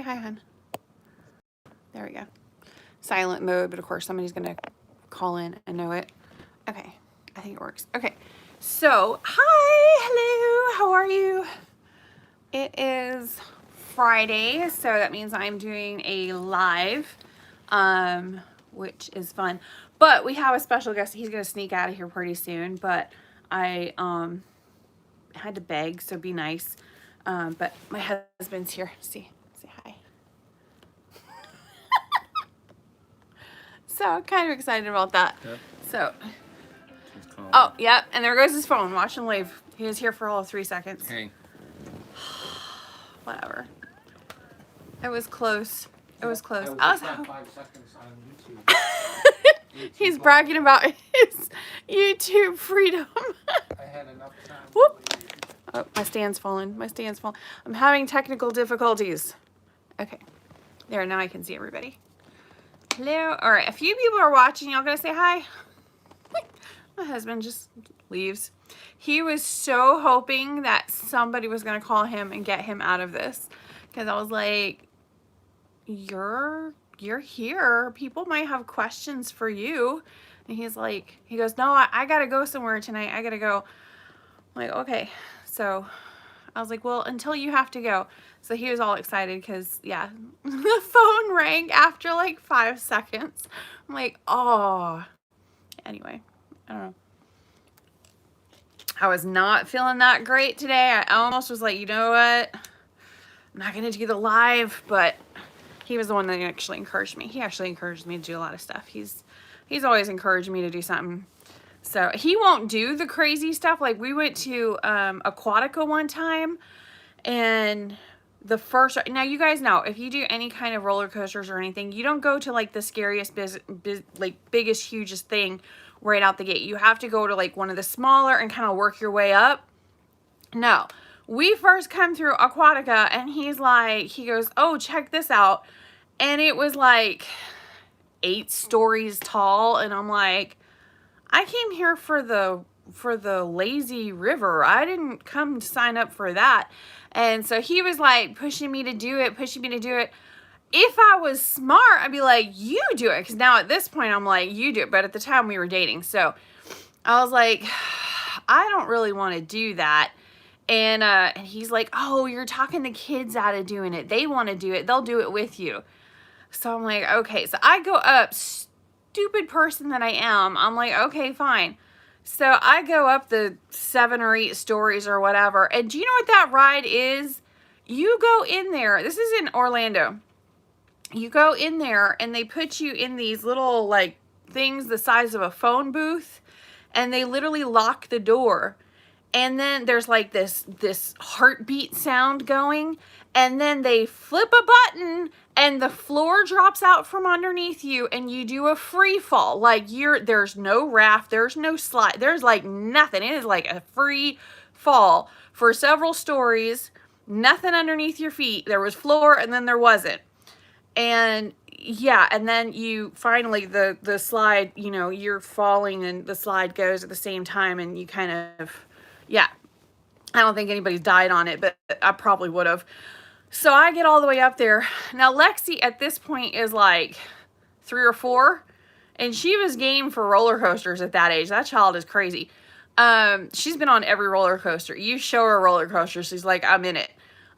hi, hon. There we go. Silent mode, but of course somebody's gonna call in and know it. Okay, I think it works. Okay, so hi, hello, how are you? It is Friday, so that means I'm doing a live, which is fun. But we have a special guest. He's gonna sneak out of here pretty soon, but I had to beg, so be nice. But my husband's here. Say hi. So I'm kind of excited about that. Yep. So, oh, yep, and there goes his phone. Watch him leave. He was here for all of 3 seconds. Hey. Whatever. It was close. It was close. I was 5 seconds on YouTube. He's bragging about his YouTube freedom. I had enough time. Whoop. Oh, my stand's falling. My stand's falling. I'm having technical difficulties. Okay. There, now I can see everybody. Hello. All right, a few people are watching. Y'all gonna say hi? My husband just leaves. He was so hoping that somebody was gonna call him and get him out of this, because I was like, you're here. People might have questions for you. And he's like, he goes, no, I gotta go somewhere tonight. I gotta go. I'm like, okay. So I was like, well, until you have to go. So he was all excited because, yeah, the phone rang after like 5 seconds. I'm like, oh. Anyway, I don't know. I was not feeling that great today. I almost was like, you know what? I'm not going to do the live, but he was the one that actually encouraged me. He actually encouraged me to do a lot of stuff. He's always encouraged me to do something. So he won't do the crazy stuff. Like we went to Aquatica one time, and the first, now you guys know, if you do any kind of roller coasters or anything, you don't go to like the scariest, biggest, hugest thing right out the gate. You have to go to like one of the smaller and kind of work your way up. No, we first come through Aquatica, and he's like, he goes, oh, check this out. And it was like 8 stories tall. And I'm like, I came here for the lazy river. I didn't come to sign up for that. And so he was like pushing me to do it. If I was smart, I'd be like, you do it. Because now at this point, I'm like, you do it. But at the time we were dating. So I was like, I don't really want to do that. And he's like, oh, you're talking the kids out of doing it. They want to do it. They'll do it with you. So I'm like, okay. So I go up, stupid person that I am. I'm like, okay, fine. So I go up the 7 or 8 stories or whatever. And do you know what that ride is? You go in there. This is in Orlando. You go in there and they put you in these little like things the size of a phone booth. And they literally lock the door. And then there's like this heartbeat sound going. And then they flip a button and the floor drops out from underneath you and you do a free fall. Like there's no raft, there's no slide, there's like nothing. It is like a free fall for several stories, nothing underneath your feet. There was floor and then there wasn't. And yeah, and then you finally, the slide, you know, you're falling and the slide goes at the same time and you kind of, yeah. I don't think anybody's died on it, but I probably would have. So I get all the way up there. Now Lexi at this point is like 3 or 4, and she was game for roller coasters at that age. That child is crazy. She's been on every roller coaster. You show her a roller coaster, she's like, I'm in it.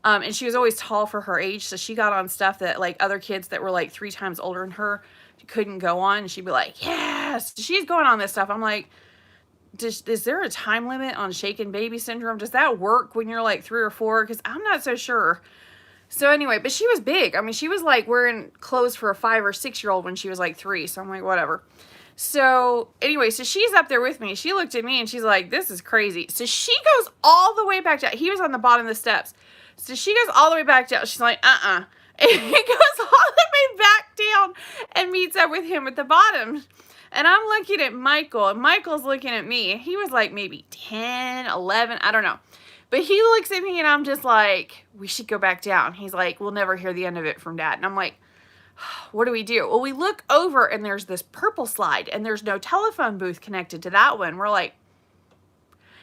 And she was always tall for her age, so she got on stuff that like other kids that were like 3 times older than her couldn't go on. And she'd be like, yes, she's going on this stuff. I'm like, is there a time limit on shaken baby syndrome? Does that work when you're like 3 or 4? Because I'm not so sure. So anyway, but she was big. I mean, she was like wearing clothes for a 5 or 6-year-old when she was like 3. So I'm like, whatever. So anyway, so she's up there with me. She looked at me and she's like, this is crazy. So she goes all the way back down. He was on the bottom of the steps. So she goes all the way back down. She's like, And he goes all the way back down and meets up with him at the bottom. And I'm looking at Michael, and Michael's looking at me. He was like maybe 10, 11, I don't know. But he looks at me, and I'm just like, we should go back down. He's like, we'll never hear the end of it from Dad. And I'm like, what do we do? Well, we look over, and there's this purple slide, and there's no telephone booth connected to that one. We're like,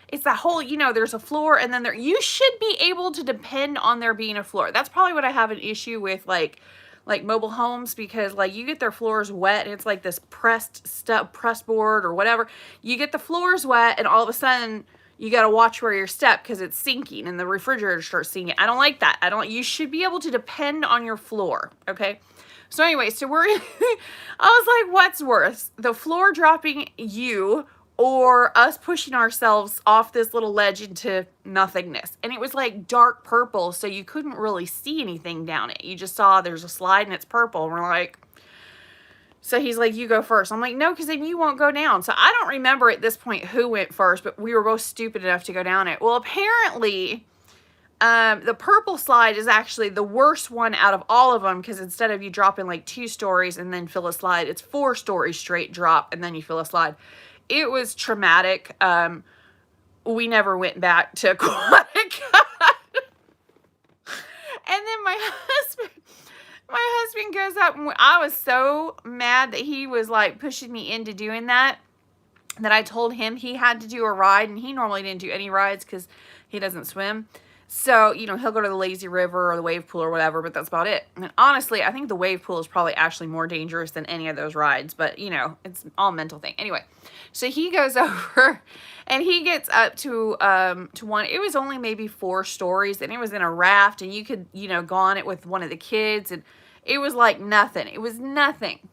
it's that whole, you know, there's a floor and then there, you should be able to depend on there being a floor. That's probably what I have an issue with, like mobile homes, because like you get their floors wet and it's like this pressed board or whatever. You get the floors wet and all of a sudden you got to watch where you step because it's sinking and the refrigerator starts sinking. I don't like that. You should be able to depend on your floor. Okay. So anyway, so I was like, what's worse, the floor dropping you or us pushing ourselves off this little ledge into nothingness? And it was like dark purple, so you couldn't really see anything down it. You just saw there's a slide and it's purple. And we're like, so he's like, you go first. I'm like, no, because then you won't go down. So I don't remember at this point who went first, but we were both stupid enough to go down it. Well, apparently the purple slide is actually the worst one out of all of them, because instead of you dropping like 2 stories and then fill a slide, it's 4 stories straight drop and then you fill a slide. It was traumatic. We never went back to aquatic. And then my husband goes up, and I was so mad that he was like pushing me into doing that I told him he had to do a ride, and he normally didn't do any rides because he doesn't swim. So, you know, he'll go to the lazy river or the wave pool or whatever, but that's about it. And honestly, I think the wave pool is probably actually more dangerous than any of those rides, but you know, it's all mental thing. Anyway, so he goes over and he gets up to one. It was only maybe 4 stories, and it was in a raft, and you could, you know, go on it with one of the kids, and it was like nothing. It was nothing.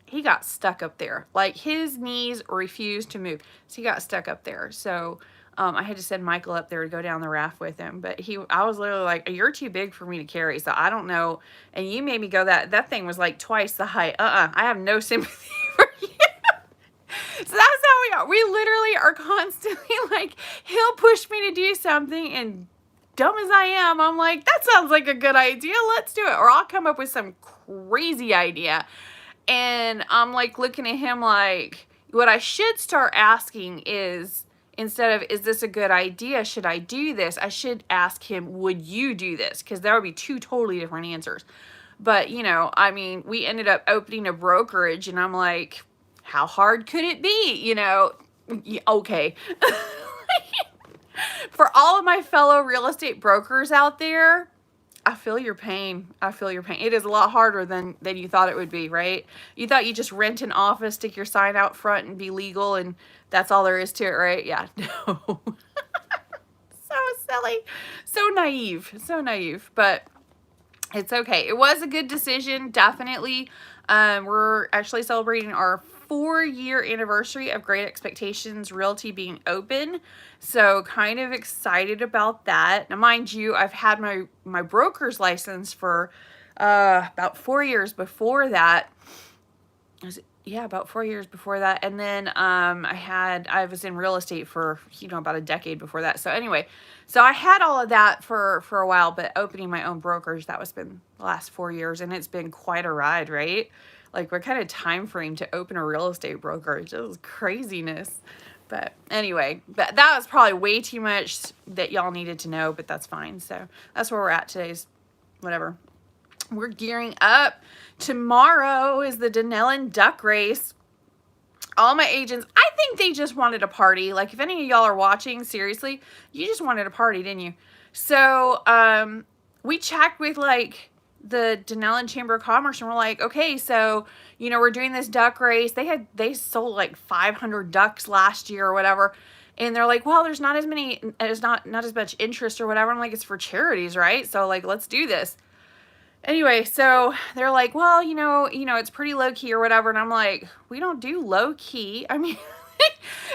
He got stuck up there. Like his knees refused to move. So he got stuck up there. So I had to send Michael up there to go down the raft with him. But I was literally like, you're too big for me to carry. So I don't know. And you made me go that thing was like twice the height. I have no sympathy for you. So that's how we are. We literally are constantly like, he'll push me to do something, and dumb as I am, I'm like, that sounds like a good idea. Let's do it. Or I'll come up with some crazy idea. And I'm like looking at him like, what I should start asking is, instead of, is this a good idea? Should I do this? I should ask him, would you do this? Because there would be 2 totally different answers. But, you know, I mean, we ended up opening a brokerage, and I'm like, how hard could it be? You know, okay. For all of my fellow real estate brokers out there, I feel your pain. I feel your pain. It is a lot harder than you thought it would be, right? You thought you just rent an office, stick your sign out front, and be legal, and that's all there is to it, right? Yeah, no. So silly. So naive, but it's okay. It was a good decision, definitely. We're actually celebrating our 4-year anniversary of Great Expectations Realty being open. So kind of excited about that. Now, mind you, I've had my broker's license for about 4 years before that. About 4 years before that. And then I was in real estate for, you know, about a decade before that. So anyway, so I had all of that for a while, but opening my own brokerage, that was been the last 4 years, and it's been quite a ride, right? Like, what kind of time frame to open a real estate brokerage? It was craziness. But anyway, that was probably way too much that y'all needed to know, but that's fine. So that's where we're at today's whatever. We're gearing up. Tomorrow is the Denellen Duck Race. All my agents, I think they just wanted a party. Like, if any of y'all are watching, seriously, you just wanted a party, didn't you? So we checked with like the Denellen Chamber of Commerce, and we're like, okay, so, you know, we're doing this duck race. They sold like 500 ducks last year or whatever. And they're like, well, there's not as many, there's not as much interest or whatever. I'm like, it's for charities, right? So like, let's do this. Anyway, so they're like, well, you know, it's pretty low key or whatever. And I'm like, we don't do low key. I mean,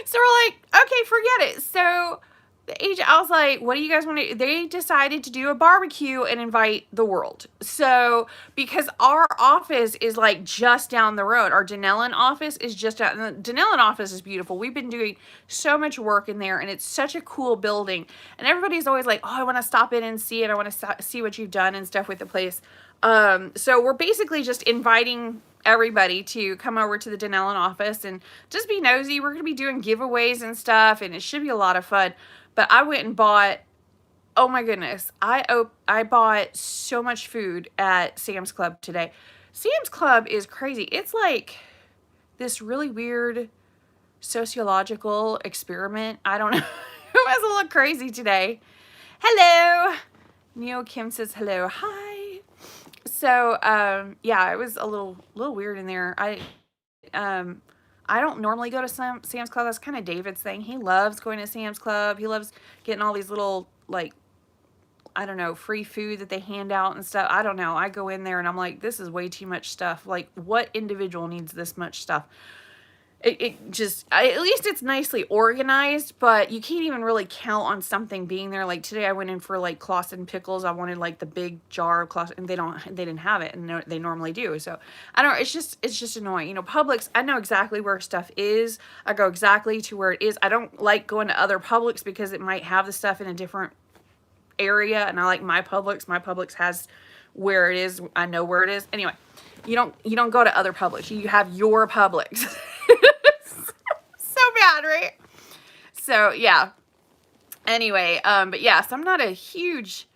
so we're like, okay, forget it. So the agent, I was like, what do you guys want to do? They decided to do a barbecue and invite the world. So, because our office is like just down the road, our Denellen office is just down, and the Denellen office is beautiful. We've been doing so much work in there, and it's such a cool building. And everybody's always like, oh, I want to stop in and see it. I want to see what you've done and stuff with the place. So we're basically just inviting everybody to come over to the Denellen office and just be nosy. We're going to be doing giveaways and stuff, and it should be a lot of fun. But I went and bought, oh my goodness, I bought so much food at Sam's Club today. Sam's Club is crazy. It's like this really weird sociological experiment. I don't know. It was a little crazy today. Hello. Neo Kim says hello. Hi. So, yeah, it was a little weird in there. I don't normally go to Sam's Club. That's kind of David's thing. He loves going to Sam's Club. He loves getting all these little, like, I don't know, free food that they hand out and stuff. I don't know. I go in there and I'm like, this is way too much stuff. Like, what individual needs this much stuff? It just, at least it's nicely organized, but you can't even really count on something being there. Like today I went in for like Clausen pickles. I wanted like the big jar of Clausen, and they didn't have it, and they normally do. So I don't know, it's just annoying. You know, Publix, I know exactly where stuff is. I go exactly to where it is. I don't like going to other Publix because it might have the stuff in a different area, and I like my Publix. My Publix has where it is. I know where it is. Anyway, you don't go to other Publix. You have your Publix. So bad, right? So yeah. Anyway, but yeah, so I'm not a huge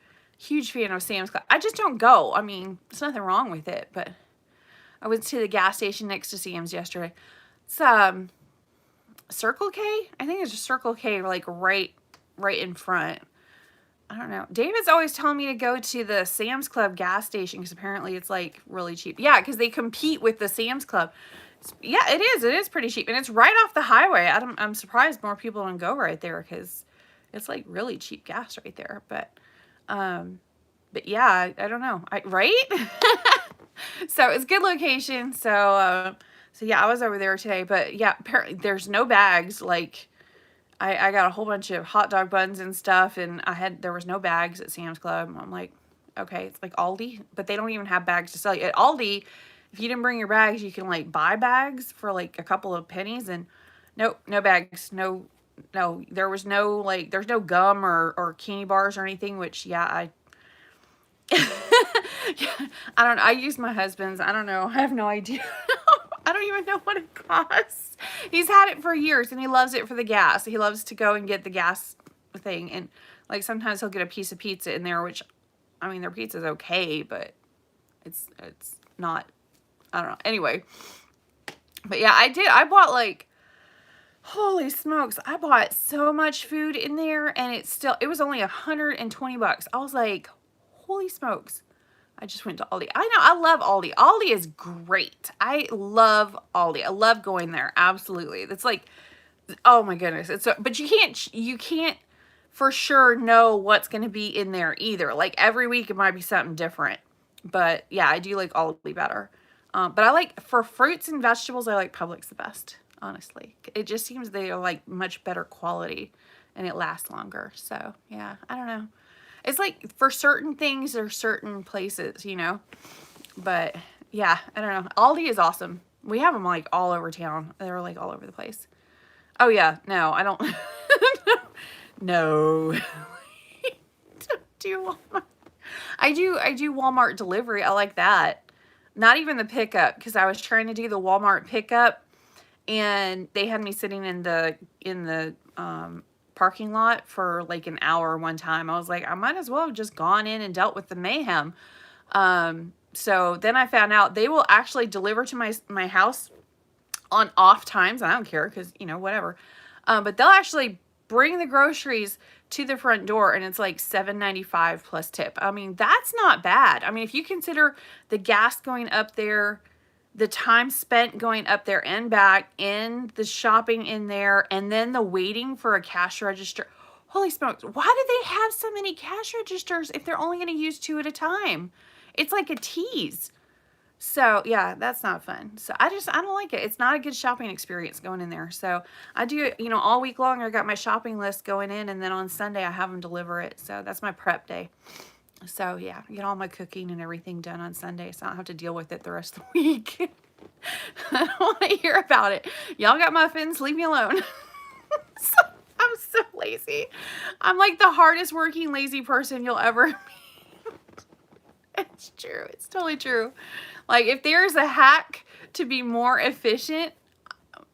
fan of Sam's Club. I just don't go. I mean, there's nothing wrong with it, but I went to the gas station next to Sam's yesterday. It's Circle K. I think it's just Circle K, like right in front. I don't know. David's always telling me to go to the Sam's Club gas station because apparently it's like really cheap. Yeah, because they compete with the Sam's Club. Yeah, it is. It is pretty cheap, and it's right off the highway. I'm surprised more people don't go right there because it's like really cheap gas right there. But yeah, I don't know. Right? So it's a good location. So yeah, I was over there today. But yeah, apparently there's no bags. Like I got a whole bunch of hot dog buns and stuff, and there was no bags at Sam's Club. I'm like, okay, it's like Aldi, but they don't even have bags to sell you. At Aldi, if you didn't bring your bags, you can like buy bags for like a couple of pennies, and nope, no bags, no, there was no like, there's no gum or candy bars or anything, which yeah, yeah, I don't know. I use my husband's. I don't know. I have no idea. I don't even know what it costs. He's had it for years and he loves it for the gas. He loves to go and get the gas thing, and like sometimes he'll get a piece of pizza in there, which I mean their pizza's okay, but it's not, I don't know. Anyway, but yeah, I bought like, holy smokes, I bought so much food in there, and it was only $120. I was like, holy smokes. I just went to Aldi. I know, I love Aldi. Aldi is great. I love Aldi. I love going there. Absolutely. It's like, oh my goodness. But you can't for sure know what's going to be in there either. Like every week it might be something different. But yeah, I do like Aldi better. But I like, for fruits and vegetables, I like Publix the best, honestly. It just seems they are like much better quality and it lasts longer. So yeah, I don't know. It's like for certain things or certain places, you know. But yeah, I don't know. Aldi is awesome. We have them like all over town. They're like all over the place. Oh yeah, no, I don't. No. Don't do Walmart. I do Walmart delivery. I like that. Not even the pickup, because I was trying to do the Walmart pickup and they had me sitting in the parking lot for like an hour one time. I was like, I might as well have just gone in and dealt with the mayhem. So then I found out they will actually deliver to my house on off times. I don't care because, you know, whatever. But they'll actually bring the groceries to the front door, and it's like $7.95 plus tip. I mean, that's not bad. I mean, if you consider the gas going up there, the time spent going up there and back, and the shopping in there, and then the waiting for a cash register. Holy smokes, why do they have so many cash registers if they're only going to use 2 at a time? It's like a tease. So yeah, that's not fun. So I don't like it. It's not a good shopping experience going in there. So I do, you know, all week long I got my shopping list going in, and then on Sunday I have them deliver it. So that's my prep day. So yeah, I get all my cooking and everything done on Sunday, so I don't have to deal with it the rest of the week. I don't want to hear about it. Y'all got muffins, leave me alone. I'm so lazy. I'm like the hardest working lazy person you'll ever meet. It's true. It's totally true. Like, if there's a hack to be more efficient,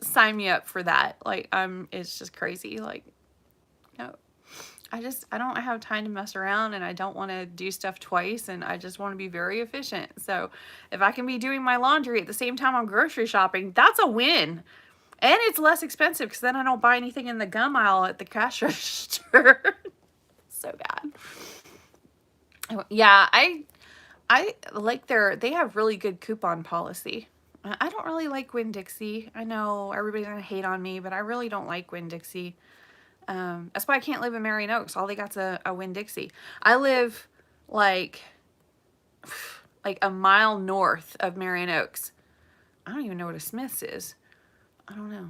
sign me up for that. Like, it's just crazy. Like, no, I don't have time to mess around, and I don't want to do stuff twice, and I just want to be very efficient. So if I can be doing my laundry at the same time I'm grocery shopping, that's a win. And it's less expensive because then I don't buy anything in the gum aisle at the cash register. So bad. Yeah, I like they have really good coupon policy. I don't really like Winn-Dixie. I know everybody's gonna hate on me, but I really don't like Winn-Dixie. That's why I can't live in Marion Oaks. All they got's a Winn-Dixie. I live like a mile north of Marion Oaks. I don't even know what a Smith's is. I don't know.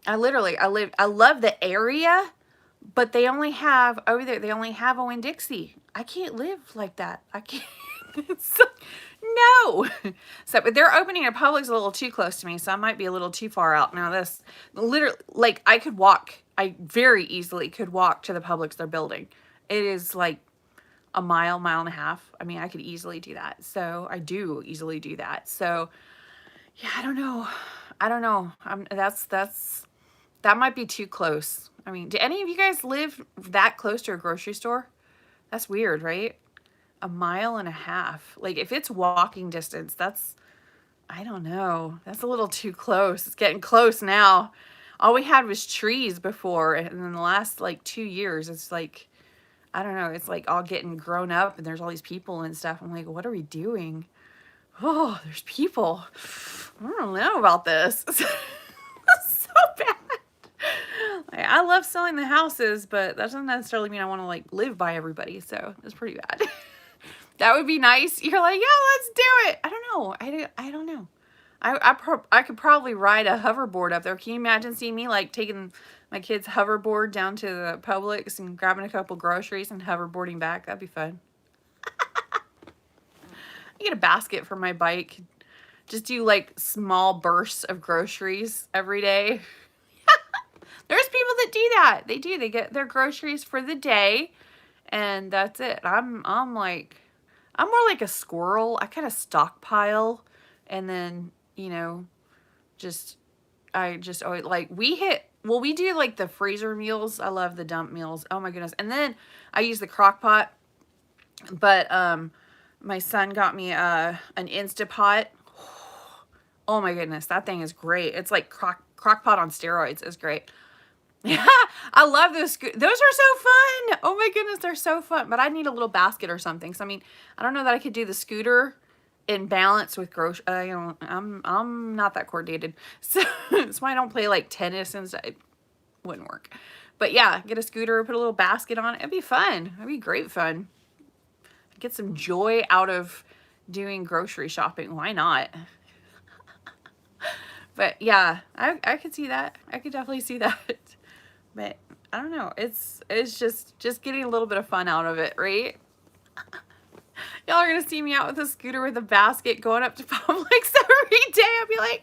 I love the area, but they only have over there. They only have a Winn-Dixie. I can't live like that. I can't. No. So, but they're opening a Publix a little too close to me, so I might be a little too far out. Now this, literally, like I could walk. I very easily could walk to the Publix they're building. It is like a mile and a half. I mean, I could easily do that. So I do easily do that. So yeah, I don't know. That might be too close. I mean, do any of you guys live that close to a grocery store? That's weird, right? A mile and a half. Like if it's walking distance, I don't know. That's a little too close. It's getting close now. All we had was trees before, and in the last like 2 years, it's like, I don't know, it's like all getting grown up and there's all these people and stuff. I'm like, what are we doing? Oh, there's people. I don't know about this. So bad. Like, I love selling the houses, but that doesn't necessarily mean I want to like live by everybody. So it's pretty bad. That would be nice. You're like, yeah, let's do it. I don't know. I don't know. I could probably ride a hoverboard up there. Can you imagine seeing me like taking my kid's hoverboard down to the Publix and grabbing a couple groceries and hoverboarding back? That'd be fun. I get a basket for my bike. Just do like small bursts of groceries every day. There's people that do that. They do. They get their groceries for the day, and that's it. I'm more like a squirrel. I kind of stockpile, and then I just always like we do like the freezer meals. I love the dump meals. Oh my goodness. And then I use the crock pot, but my son got me an Instapot. Oh my goodness, that thing is great. It's like crock pot on steroids. It's great. Yeah, I love those. Those are so fun. Oh my goodness, they're so fun. But I need a little basket or something. So I mean, I don't know that I could do the scooter in balance with grocery. I'm not that coordinated, so that's why I don't play like tennis and stuff. It wouldn't work. But yeah, get a scooter, put a little basket on it. It'd be fun. It'd be great fun. Get some joy out of doing grocery shopping. Why not? But yeah, I could see that. I could definitely see that. But I don't know. It's just getting a little bit of fun out of it, right? Y'all are gonna see me out with a scooter with a basket going up to Publix every day. I'll be like,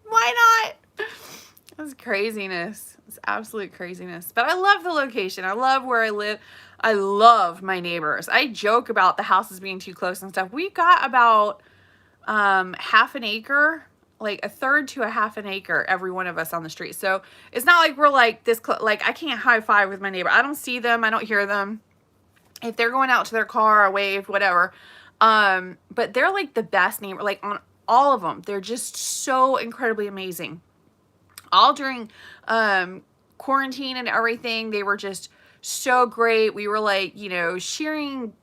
why not? That's craziness. It's absolute craziness. But I love the location. I love where I live. I love my neighbors. I joke about the houses being too close and stuff. We got about half an acre, like a third to a half an acre, every one of us on the street. So it's not like we're like this like I can't high five with my neighbor. I don't see them. I don't hear them. If they're going out to their car, I wave, whatever. But they're like the best neighbor, like on all of them. They're just so incredibly amazing. All during quarantine and everything, they were just so great. We were like, sharing,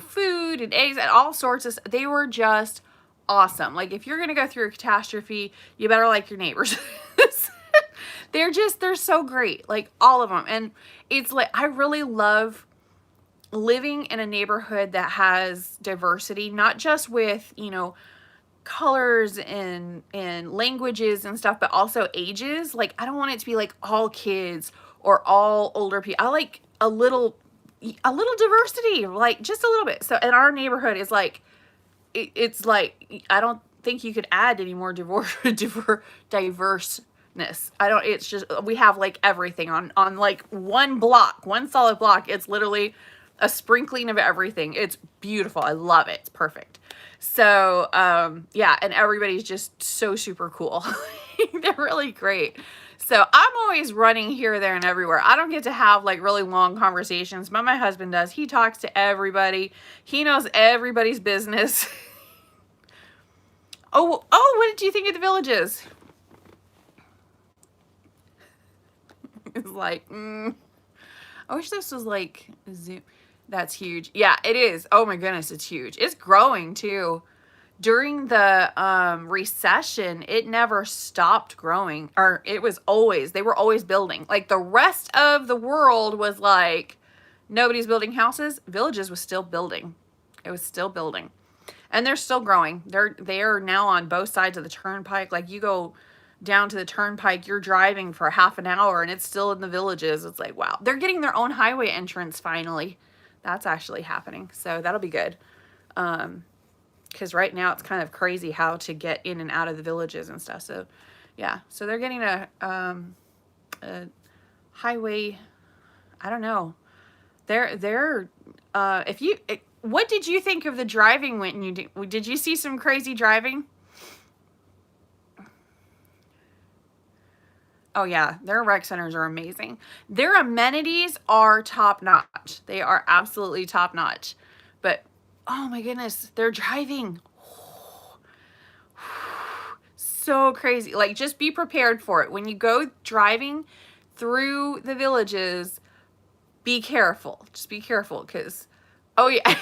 food and eggs and all sorts of stuff. They were just awesome. Like if you're going to go through a catastrophe, you better like your neighbors. They're so great. Like all of them. And it's like, I really love living in a neighborhood that has diversity, not just with, colors and languages and stuff, but also ages. Like I don't want it to be like all kids or all older people. I like a little diversity, like just a little bit. So in our neighborhood is like, it's like, I don't think you could add any more diverseness. It's just, we have like everything on like one solid block. It's literally a sprinkling of everything. It's beautiful. I love it. It's perfect. So, yeah, and everybody's just so super cool. They're really great. So I'm always running here, there, and everywhere. I don't get to have like really long conversations, but my husband does. He talks to everybody. He knows everybody's business. Oh, what did you think of the Villages? It's like, I wish this was like Zoom. That's huge. Yeah, it is. Oh my goodness, it's huge. It's growing too. During the recession, it never stopped growing, or it was always, they were always building. Like the rest of the world was like, nobody's building houses. Villages was still building. It was still building. And they're still growing. They are now on both sides of the turnpike. Like you go down to the turnpike, you're driving for half an hour and it's still in the villages. It's like, wow. They're getting their own highway entrance finally. That's actually happening. So that'll be good. Because right now it's kind of crazy how to get in and out of the villages and stuff. So yeah. So they're getting a highway. I don't know. What did you think of the driving when you did you see some crazy driving? Oh yeah, their rec centers are amazing. Their amenities are top notch. They are absolutely top notch. But oh my goodness, they're driving. So crazy. Like just be prepared for it. When you go driving through the villages, be careful. Just be careful because oh yeah. It's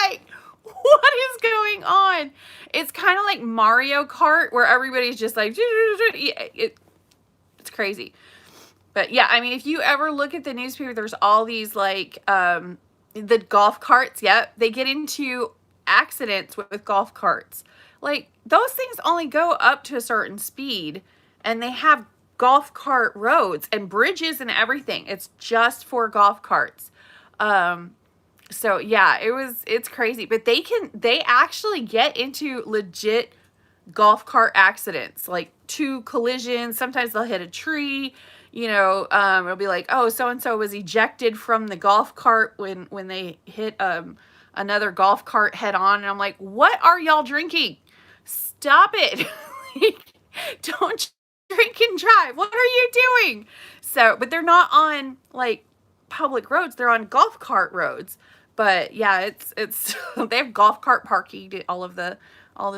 like, what is going on? It's kind of like Mario Kart where everybody's just like, it's crazy. But yeah, I mean, if you ever look at the newspaper, there's all these like, the golf carts. Yep. They get into accidents with golf carts. Like those things only go up to a certain speed and they have golf cart roads and bridges and everything. It's just for golf carts. So yeah, it's crazy, but they actually get into legit golf cart accidents, like 2 collisions. Sometimes they'll hit a tree, you know, it'll be like, oh, so-and-so was ejected from the golf cart when they hit, another golf cart head on. And I'm like, what are y'all drinking? Stop it. Don't drink and drive. What are you doing? So, but they're not on like public roads. They're on golf cart roads. But yeah, it's they have golf cart parking at all the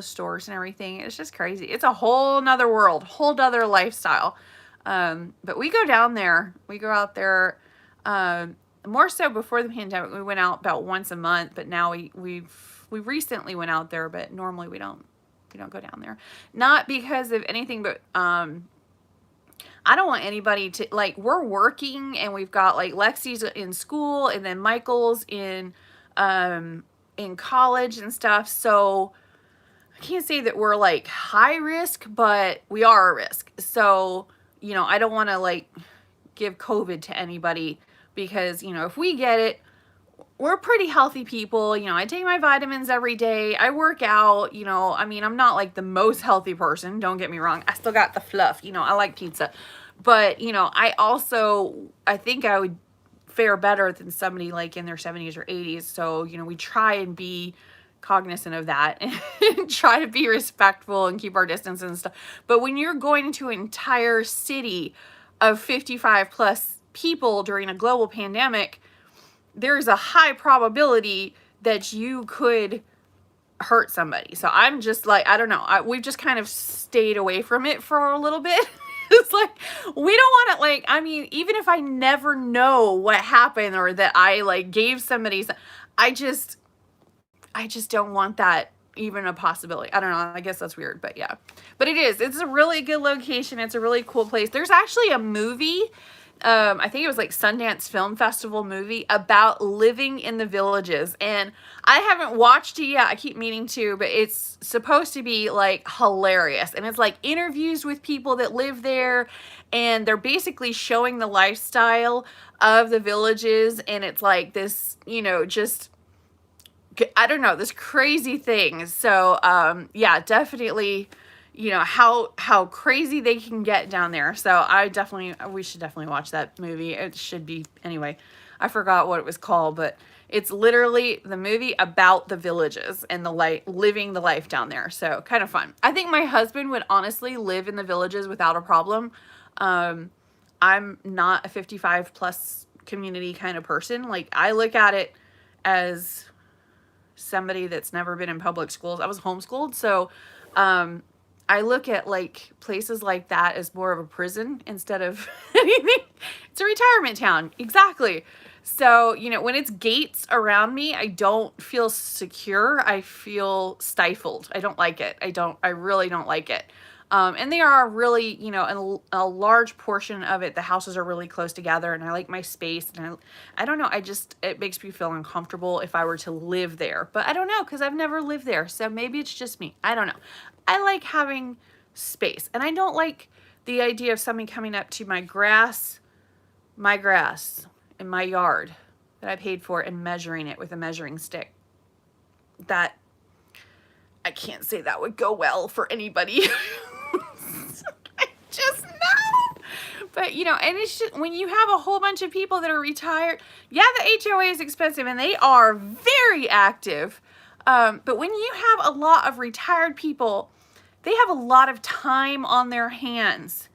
stores and everything. It's just crazy. It's a whole nother world, whole nother lifestyle. But we go down there. We go out there more so before the pandemic. We went out about once a month, but now we recently went out there, but normally we don't go down there. Not because of anything, but I don't want anybody to, like, we're working and we've got like Lexi's in school and then Michael's in college and stuff. So I can't say that we're like high risk, but we are a risk. So, you know, I don't want to like give COVID to anybody because, you know, if we get it, we're pretty healthy people. You know, I take my vitamins every day. I work out, you know, I mean, I'm not like the most healthy person. Don't get me wrong. I still got the fluff, you know, I like pizza, but you know, I think I would fare better than somebody like in their 70s or 80s. So, you know, we try and be cognizant of that and try to be respectful and keep our distance and stuff. But when you're going into an entire city of 55 plus people during a global pandemic, there's a high probability that you could hurt somebody. So I'm just like, I don't know. We've just kind of stayed away from it for a little bit. It's like, we don't want to, like, I mean, even if I never know what happened or that I like gave somebody, I just don't want that even a possibility. I don't know. I guess that's weird, but yeah. But it's a really good location. It's a really cool place. There's actually a movie, I think it was like Sundance Film Festival movie about living in the villages. And I haven't watched it yet. I keep meaning to, but it's supposed to be like hilarious. And it's like interviews with people that live there. And they're basically showing the lifestyle of the villages. And it's like this, you know, just, I don't know, this crazy thing. So, yeah, definitely, you know, how crazy they can get down there. So we should definitely watch that movie. It should be, anyway, I forgot what it was called, but it's literally the movie about the villages and living the life down there. So kind of fun. I think my husband would honestly live in the villages without a problem. I'm not a 55 plus community kind of person. Like, I look at it as somebody that's never been in public schools. I was homeschooled, so I look at like places like that as more of a prison instead of anything. It's a retirement town. Exactly. So, you know, when it's gates around me, I don't feel secure. I feel stifled. I don't like it. I really don't like it. And they are really, you know, a large portion of it, the houses are really close together, and I like my space, and I don't know, it makes me feel uncomfortable if I were to live there, but I don't know, because I've never lived there, so maybe it's just me. I don't know. I like having space, and I don't like the idea of somebody coming up to my grass in my yard that I paid for and measuring it with a measuring stick. That, I can't say that would go well for anybody. I just know. But, you know, and it's just, when you have a whole bunch of people that are retired, yeah, the HOA is expensive and they are very active. But when you have a lot of retired people, they have a lot of time on their hands,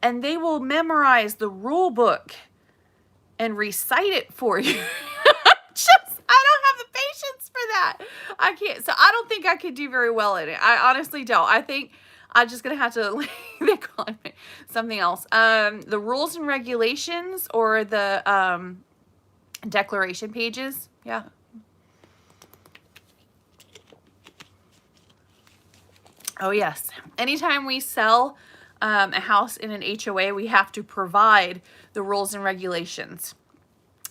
and they will memorize the rule book and recite it for you. I don't have the patience for that. I can't. So I don't think I could do very well in it. I honestly don't. I think I'm just going to have to, they call it something else. The rules and regulations, or the declaration pages. Yeah. Oh, yes. Anytime we sell a house in an HOA, we have to provide the rules and regulations.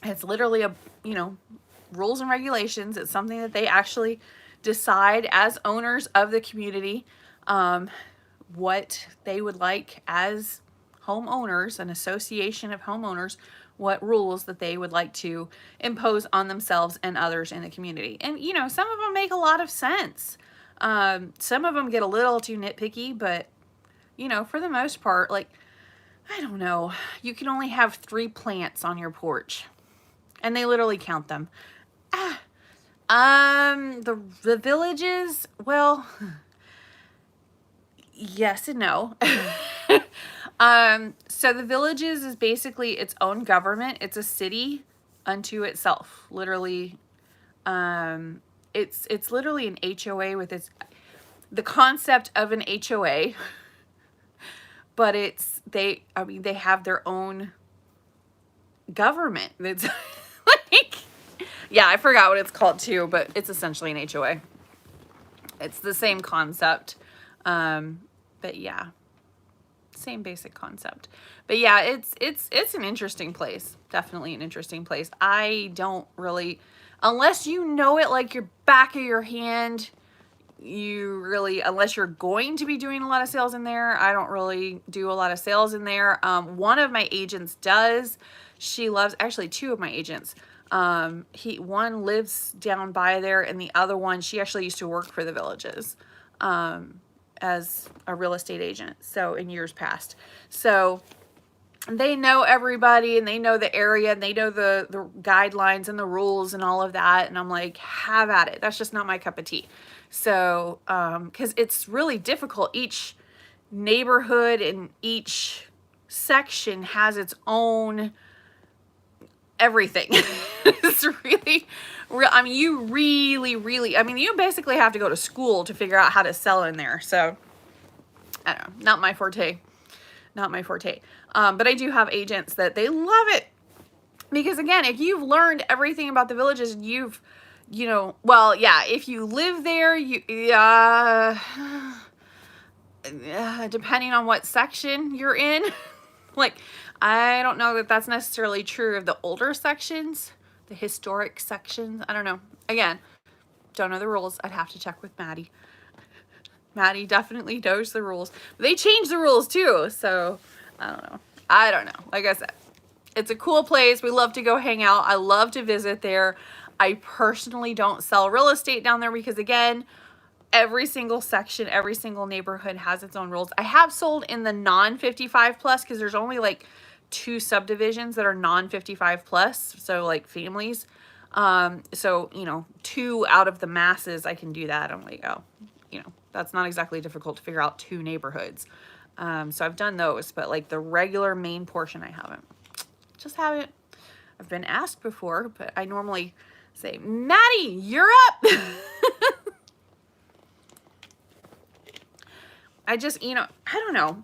It's literally rules and regulations. It's something that they actually decide as owners of the community, what they would like as homeowners, an association of homeowners, what rules that they would like to impose on themselves and others in the community. And, you know, some of them make a lot of sense. Some of them get a little too nitpicky, but, you know, for the most part, like, I don't know, you can only have 3 plants on your porch, and they literally count them. The villages, well, yes and no. So the villages is basically its own government. It's a city unto itself. Literally, it's literally an HOA with the concept of an HOA, but they have their own government. It's like, yeah, I forgot what it's called too, but it's essentially an HOA. It's the same concept. But yeah, same basic concept. But yeah, it's an interesting place. Definitely an interesting place. I don't really, unless you know it like your back of your hand, unless you're going to be doing a lot of sales in there, I don't really do a lot of sales in there. One of my agents does. She loves, actually 2 of my agents. One lives down by there, and the other one, she actually used to work for the villages, as a real estate agent. So in years past, so they know everybody, and they know the area, and they know the guidelines and the rules and all of that. And I'm like, have at it. That's just not my cup of tea. So, cause it's really difficult. Each neighborhood and each section has its own everything. It's really, I mean, you you basically have to go to school to figure out how to sell in there. So I don't know, not my forte. But I do have agents that they love it, because again, if you've learned everything about the villages, well, yeah, if you live there, depending on what section you're in, like, I don't know that that's necessarily true of the older sections, the historic sections. I don't know. Again, don't know the rules. I'd have to check with Maddie. Maddie definitely knows the rules. They change the rules too, so I don't know. Like I said, it's a cool place. We love to go hang out. I love to visit there. I personally don't sell real estate down there because, again, every single section, every single neighborhood has its own rules. I have sold in the non-55 plus, because there's only like 2 subdivisions that are non-55 plus, so like families. So 2 out of the masses, I can do that. I'm like, oh, that's not exactly difficult to figure out 2 neighborhoods. So I've done those, but like the regular main portion, I haven't. Just haven't. I've been asked before, but I normally say, Maddie, you're up. I just, I don't know.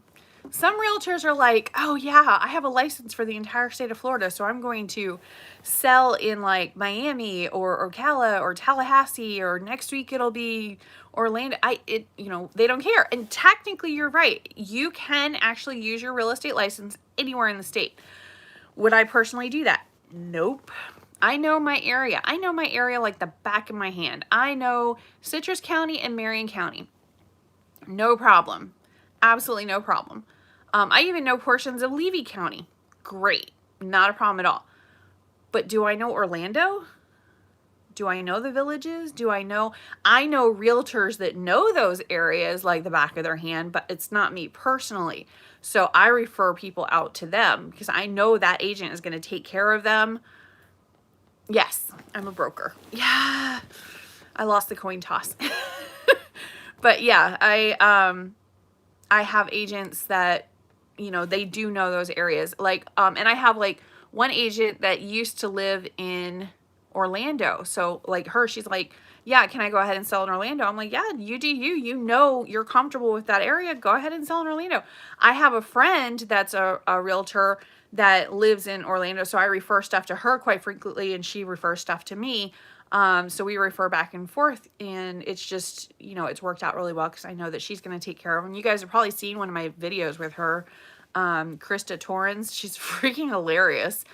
Some realtors are like, oh yeah, I have a license for the entire state of Florida, so I'm going to sell in like Miami or Ocala or Tallahassee, or next week it'll be Orlando. They don't care. And technically you're right. You can actually use your real estate license anywhere in the state. Would I personally do that? Nope. I know my area. I know my area like the back of my hand. I know Citrus County and Marion County. No problem. Absolutely no problem. I even know portions of Levy County. Great. Not a problem at all. But do I know Orlando? Do I know the villages? I know realtors that know those areas like the back of their hand, but it's not me personally. So I refer people out to them because I know that agent is going to take care of them. Yes, I'm a broker. Yeah. I lost the coin toss. But yeah, I have agents that, they do know those areas. Like, and I have like one agent that used to live in Orlando. So like she's like, yeah, can I go ahead and sell in Orlando? I'm like, yeah, you do you. You're comfortable with that area. Go ahead and sell in Orlando. I have a friend that's a realtor that lives in Orlando. So I refer stuff to her quite frequently, and she refers stuff to me. So we refer back and forth, and it's just, it's worked out really well because I know that she's going to take care of them. You guys have probably seen one of my videos with her, Krista Torrens. She's freaking hilarious.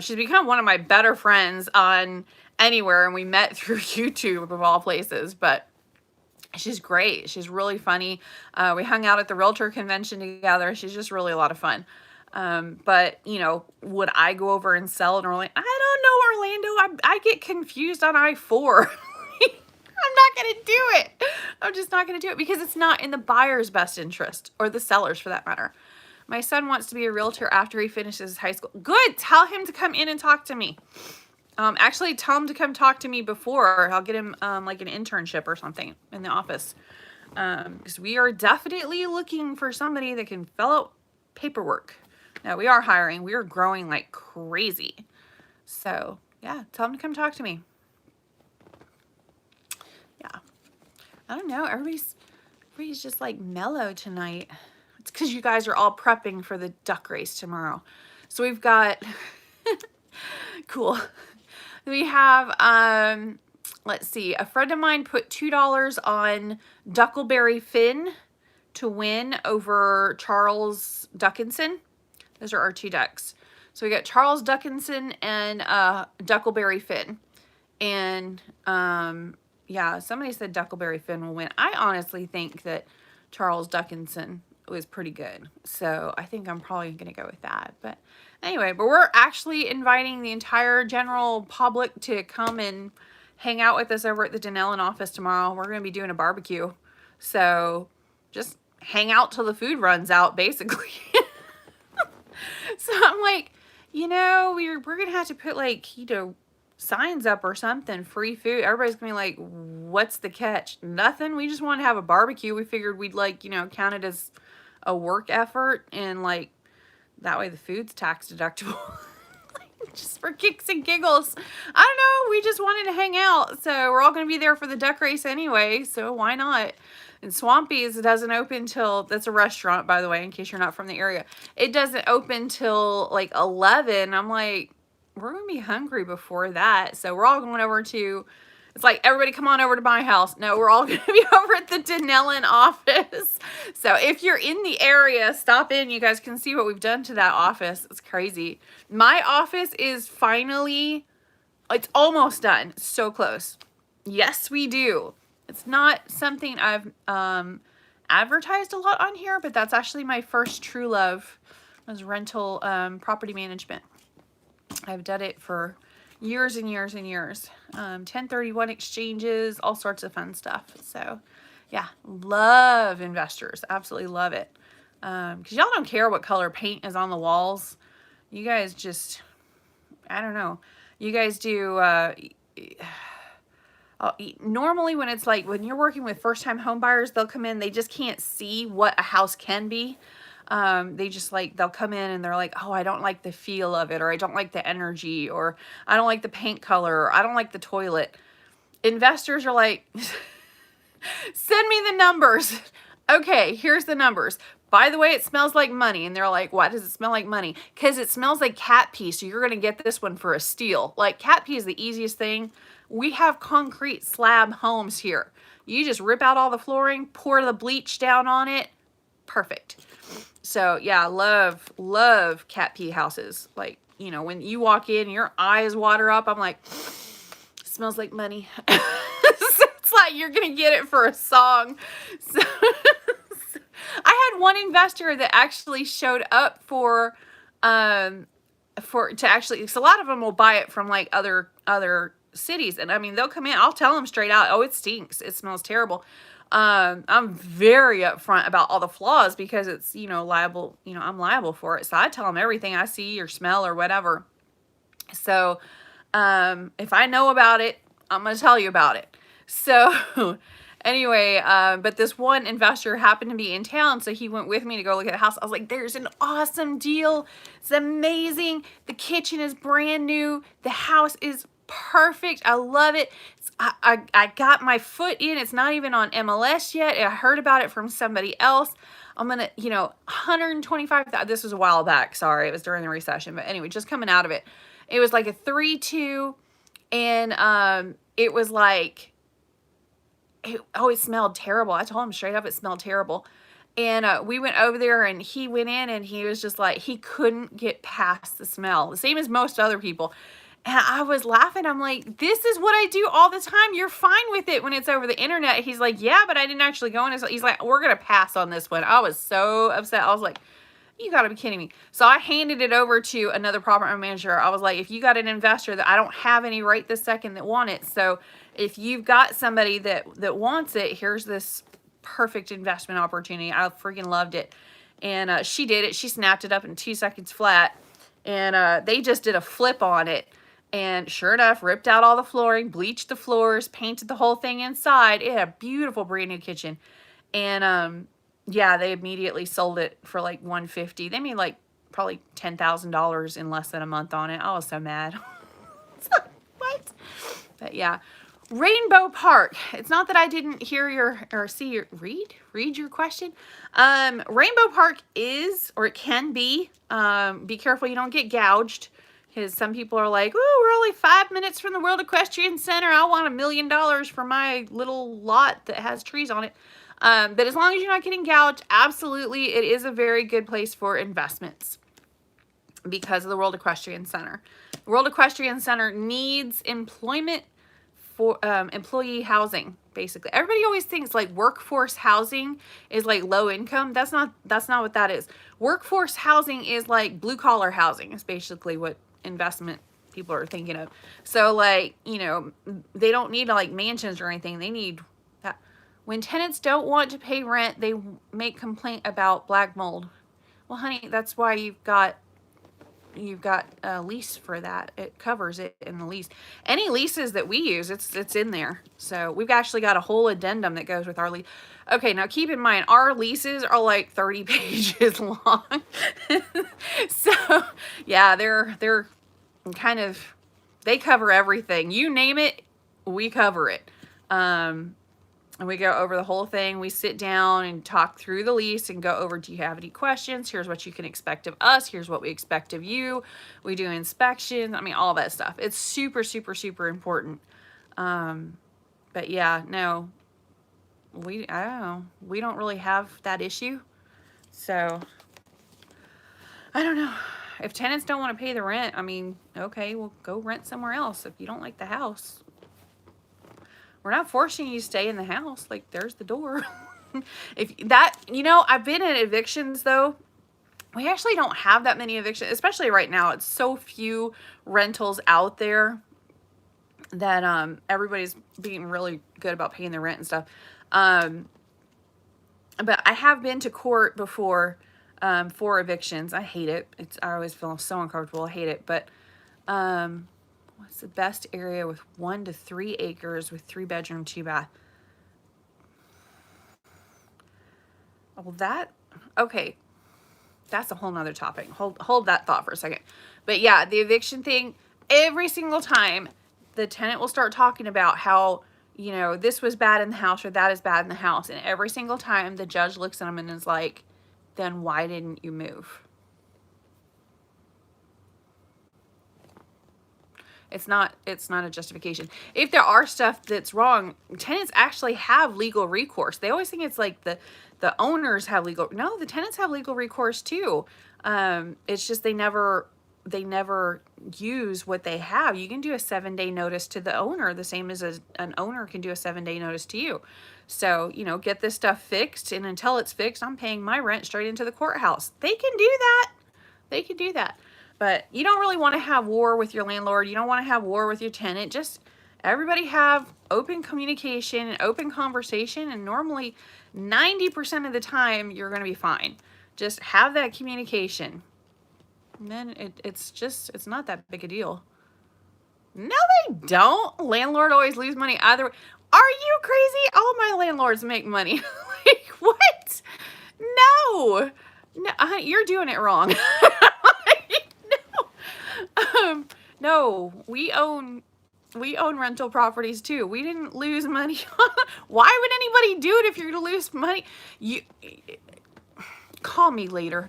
She's become one of my better friends on anywhere, and we met through YouTube of all places, but she's great. She's really funny. We hung out at the Realtor convention together. She's just really a lot of fun. But would I go over and sell in Orlando? I don't know Orlando. I get confused on I-4. I'm not going to do it. I'm just not going to do it because it's not in the buyer's best interest, or the seller's for that matter. My son wants to be a realtor after he finishes high school. Good. Tell him to come in and talk to me. Actually, tell him to come talk to me before. I'll get him like an internship or something in the office. Because we are definitely looking for somebody that can fill out paperwork. Now, we are hiring. We are growing like crazy. So, yeah, tell him to come talk to me. Yeah. I don't know. Everybody's just like mellow tonight. It's because you guys are all prepping for the duck race tomorrow. So we've got, cool. We have, let's see, a friend of mine put $2 on Duckleberry Finn to win over Charles Duckinson. Those are our two ducks. So we got Charles Duckinson and Duckleberry Finn. And yeah, somebody said Duckleberry Finn will win. I honestly think that Charles Duckinson was pretty good. So I think I'm probably going to go with that. But anyway, but we're actually inviting the entire general public to come and hang out with us over at the Denellen office tomorrow. We're going to be doing a barbecue. So just hang out till the food runs out, basically. So I'm like, we're going to have to put like keto signs up or something, free food. Everybody's going to be like, what's the catch? Nothing. We just want to have a barbecue. We figured we'd like, count it as a work effort, and like that way the food's tax deductible. Just for kicks and giggles. I don't know. We just wanted to hang out. So we're all going to be there for the duck race anyway. So why not? And Swampy's doesn't open till, that's a restaurant, by the way, in case you're not from the area. It doesn't open till like 11. I'm like, we're going to be hungry before that. So we're all going over to, it's like, everybody come on over to my house. No, we're all going to be over at the Denellen office. So if you're in the area, stop in. You guys can see what we've done to that office. It's crazy. My office is finally, it's almost done. So close. Yes, we do. It's not something I've advertised a lot on here, but that's actually my first true love, was rental property management. I've done it for years and years and years. 1031 exchanges, all sorts of fun stuff. So yeah, love investors. Absolutely love it. Because y'all don't care what color paint is on the walls. You guys just, I don't know. You guys do, normally when it's like, when you're working with first-time home buyers, they'll come in, they just can't see what a house can be. They just like, they'll come in and they're like, oh, I don't like the feel of it, or I don't like the energy, or I don't like the paint color, or I don't like the toilet. Investors are like, send me the numbers. Okay, here's the numbers. By the way, it smells like money. And they're like, why does it smell like money? Because it smells like cat pee. So you're going to get this one for a steal. Like, cat pee is the easiest thing. We have concrete slab homes here. You just rip out all the flooring, pour the bleach down on it. Perfect. So yeah, love cat pee houses. Like, you know, when you walk in, your eyes water up. I'm like, smells like money. It's like you're going to get it for a song. So I had one investor that actually showed up to actually, because a lot of them will buy it from like other cities. And I mean, they'll come in, I'll tell them straight out, oh, it stinks. It smells terrible. I'm very upfront about all the flaws because it's, you know, liable, you know, I'm liable for it. So I tell them everything I see or smell or whatever. So, if I know about it, I'm going to tell you about it. So anyway, but this one investor happened to be in town, so he went with me to go look at the house. I was like, there's an awesome deal. It's amazing. The kitchen is brand new. The house is perfect. I love it. I got my foot in. It's not even on MLS yet. I heard about it from somebody else. I'm going to, you know, 125,000. This was a while back. Sorry, it was during the recession. But anyway, just coming out of it. It was like a 3-2, and it was like, it smelled terrible. I told him straight up it smelled terrible. And we went over there, and he went in, and he was just like, he couldn't get past the smell. The same as most other people. And I was laughing. I'm like, this is what I do all the time. You're fine with it when it's over the internet. He's like, yeah, but I didn't actually go in. He's like, we're going to pass on this one. I was so upset. I was like, you got to be kidding me. So I handed it over to another property manager. I was like, if you got an investor that I don't have any right this second that want it. So if you've got somebody that wants it, here's this perfect investment opportunity. I freaking loved it. And she did it. She snapped it up in 2 seconds flat. And they just did a flip on it. And sure enough, ripped out all the flooring, bleached the floors, painted the whole thing inside. It had a beautiful brand new kitchen. And yeah, they immediately sold it for like $150. They made like probably $10,000 in less than a month on it. I was so mad. What? But yeah, Rainbow Park. It's not that I didn't hear read your question. Rainbow Park is, or it can be careful you don't get gouged, because some people are like, oh, we're only 5 minutes from the World Equestrian Center. I want $1 million for my little lot that has trees on it. But as long as you're not getting gouged, absolutely, it is a very good place for investments because of the World Equestrian Center. The World Equestrian Center needs employment for employee housing, basically. Everybody always thinks like workforce housing is like low income. That's not what that is. Workforce housing is like blue collar housing. It's basically what investment people are thinking of. So like, you know, they don't need like mansions or anything. They need that. When tenants don't want to pay rent, they make complaint about black mold. Well, honey, that's why you've got a lease for that. It covers it in the lease. Any leases that we use, it's in there. So we've actually got a whole addendum that goes with our lease. Okay, now keep in mind, our leases are like 30 pages long. So yeah, they're kind of, they cover everything. You name it, we cover it. And we go over the whole thing. We sit down and talk through the lease and go over, do you have any questions? Here's what you can expect of us. Here's what we expect of you. We do inspections. I mean, all that stuff. It's super, super, super important. But yeah, no, I don't know. We don't really have that issue. So I don't know. If tenants don't want to pay the rent, I mean, okay, well, go rent somewhere else if you don't like the house. We're not forcing you to stay in the house. Like, there's the door. If that, you know, I've been in evictions though. We actually don't have that many evictions, especially right now. It's so few rentals out there that everybody's being really good about paying their rent and stuff. But I have been to court before for evictions. I hate it. I always feel so uncomfortable. I hate it. But what's the best area with 1 to 3 acres with 3-bedroom, 2-bath? Well, okay. That's a whole nother topic. Hold that thought for a second. But yeah, the eviction thing, every single time the tenant will start talking about how, you know, this was bad in the house or that is bad in the house. And every single time the judge looks at them and is like, then why didn't you move? It's not a justification. If there are stuff that's wrong, tenants actually have legal recourse. They always think it's like the owners have legal. No, the tenants have legal recourse too. It's just they never use what they have. You can do a 7-day notice to the owner, the same as an owner can do a 7-day notice to you. So, you know, get this stuff fixed, and until it's fixed, I'm paying my rent straight into the courthouse. They can do that. They can do that. But you don't really want to have war with your landlord. You don't want to have war with your tenant. Just everybody have open communication and open conversation, and normally 90% of the time you're going to be fine. Just have that communication. And then it's not that big a deal. No, they don't. Landlord always lose money either way. Are you crazy? All my landlords make money. Like, what? No. No, you're doing it wrong. No, we own rental properties too. We didn't lose money. Why would anybody do it if you're going to lose money? You call me later.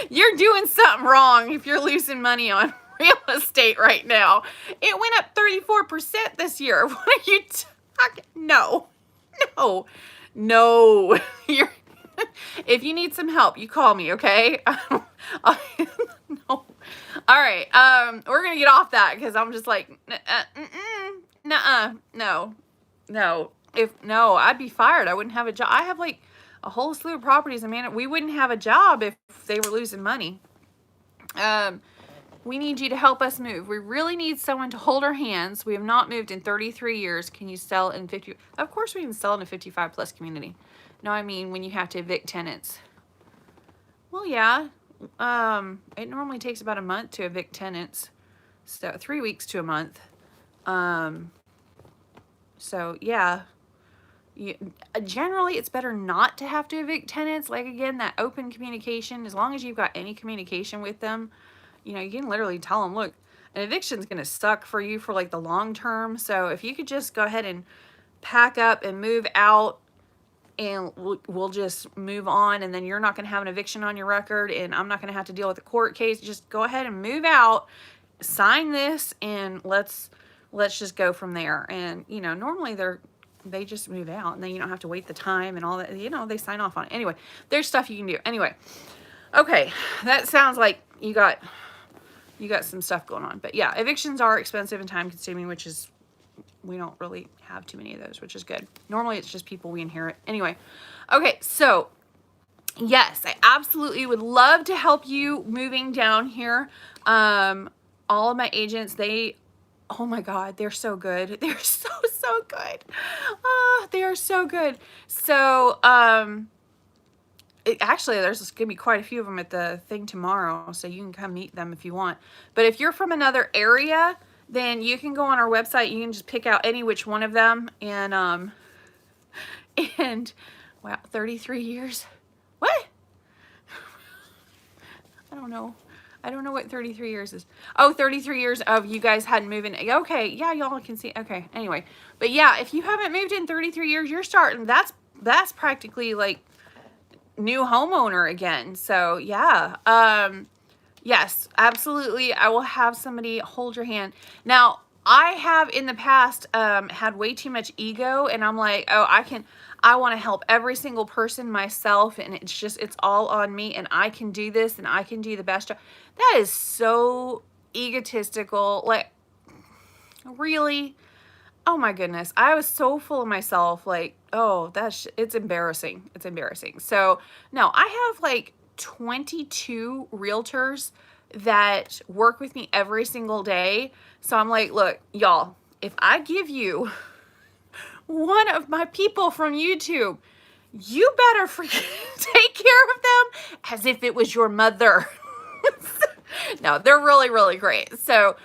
You're doing something wrong if you're losing money on real estate right now. It went up 34% this year. What are you talking? No. You're if you need some help, you call me, okay? No. All right. We're gonna get off that because I'm just like, no. No, I'd be fired. I wouldn't have a job. I have like a whole slew of properties, and man, we wouldn't have a job if they were losing money. We need you to help us move. We really need someone to hold our hands. We have not moved in 33 years. Can you sell in 50? Of course we can sell in a 55 plus community. No, I mean when you have to evict tenants. Well, yeah. It normally takes about a month to evict tenants. So 3 weeks to a month. So yeah. Generally, it's better not to have to evict tenants. Like, again, that open communication, as long as you've got any communication with them, you know, you can literally tell them, look, an eviction is going to suck for you for like the long term. So if you could just go ahead and pack up and move out, and we'll just move on, and then you're not going to have an eviction on your record, and I'm not going to have to deal with a court case. Just go ahead and move out, sign this, and let's just go from there. And, you know, normally they just move out, and then you don't have to wait the time and all that. You know, they sign off on it. Anyway, there's stuff you can do. Anyway, okay, that sounds like you got some stuff going on. But yeah, evictions are expensive and time consuming, which is, we don't really have too many of those, which is good. Normally it's just people we inherit. Anyway, okay, so yes, I absolutely would love to help you moving down here. All of my agents, oh my God, they're so good. They're so good. They are so good. So, actually, there's going to be quite a few of them at the thing tomorrow, so you can come meet them if you want. But if you're from another area, then you can go on our website. You can just pick out any which one of them. And wow, 33 years. What? I don't know what 33 years is. Oh, 33 years of you guys hadn't moved in. Okay, yeah, y'all can see. Okay, anyway. But yeah, if you haven't moved in 33 years, you're starting. That's practically like new homeowner again. So yeah. Yes, absolutely. I will have somebody hold your hand. Now, I have in the past had way too much ego, and I'm like, oh, I want to help every single person myself, and it's all on me, and I can do this, and I can do the best job. That is so egotistical. Like, really? Oh my goodness. I was so full of myself. Like, oh, it's embarrassing. It's embarrassing. So, no, I have like 22 realtors that work with me every single day. So I'm like, look, y'all, if I give you one of my people from YouTube, you better take care of them as if it was your mother. No, they're really, really great. So,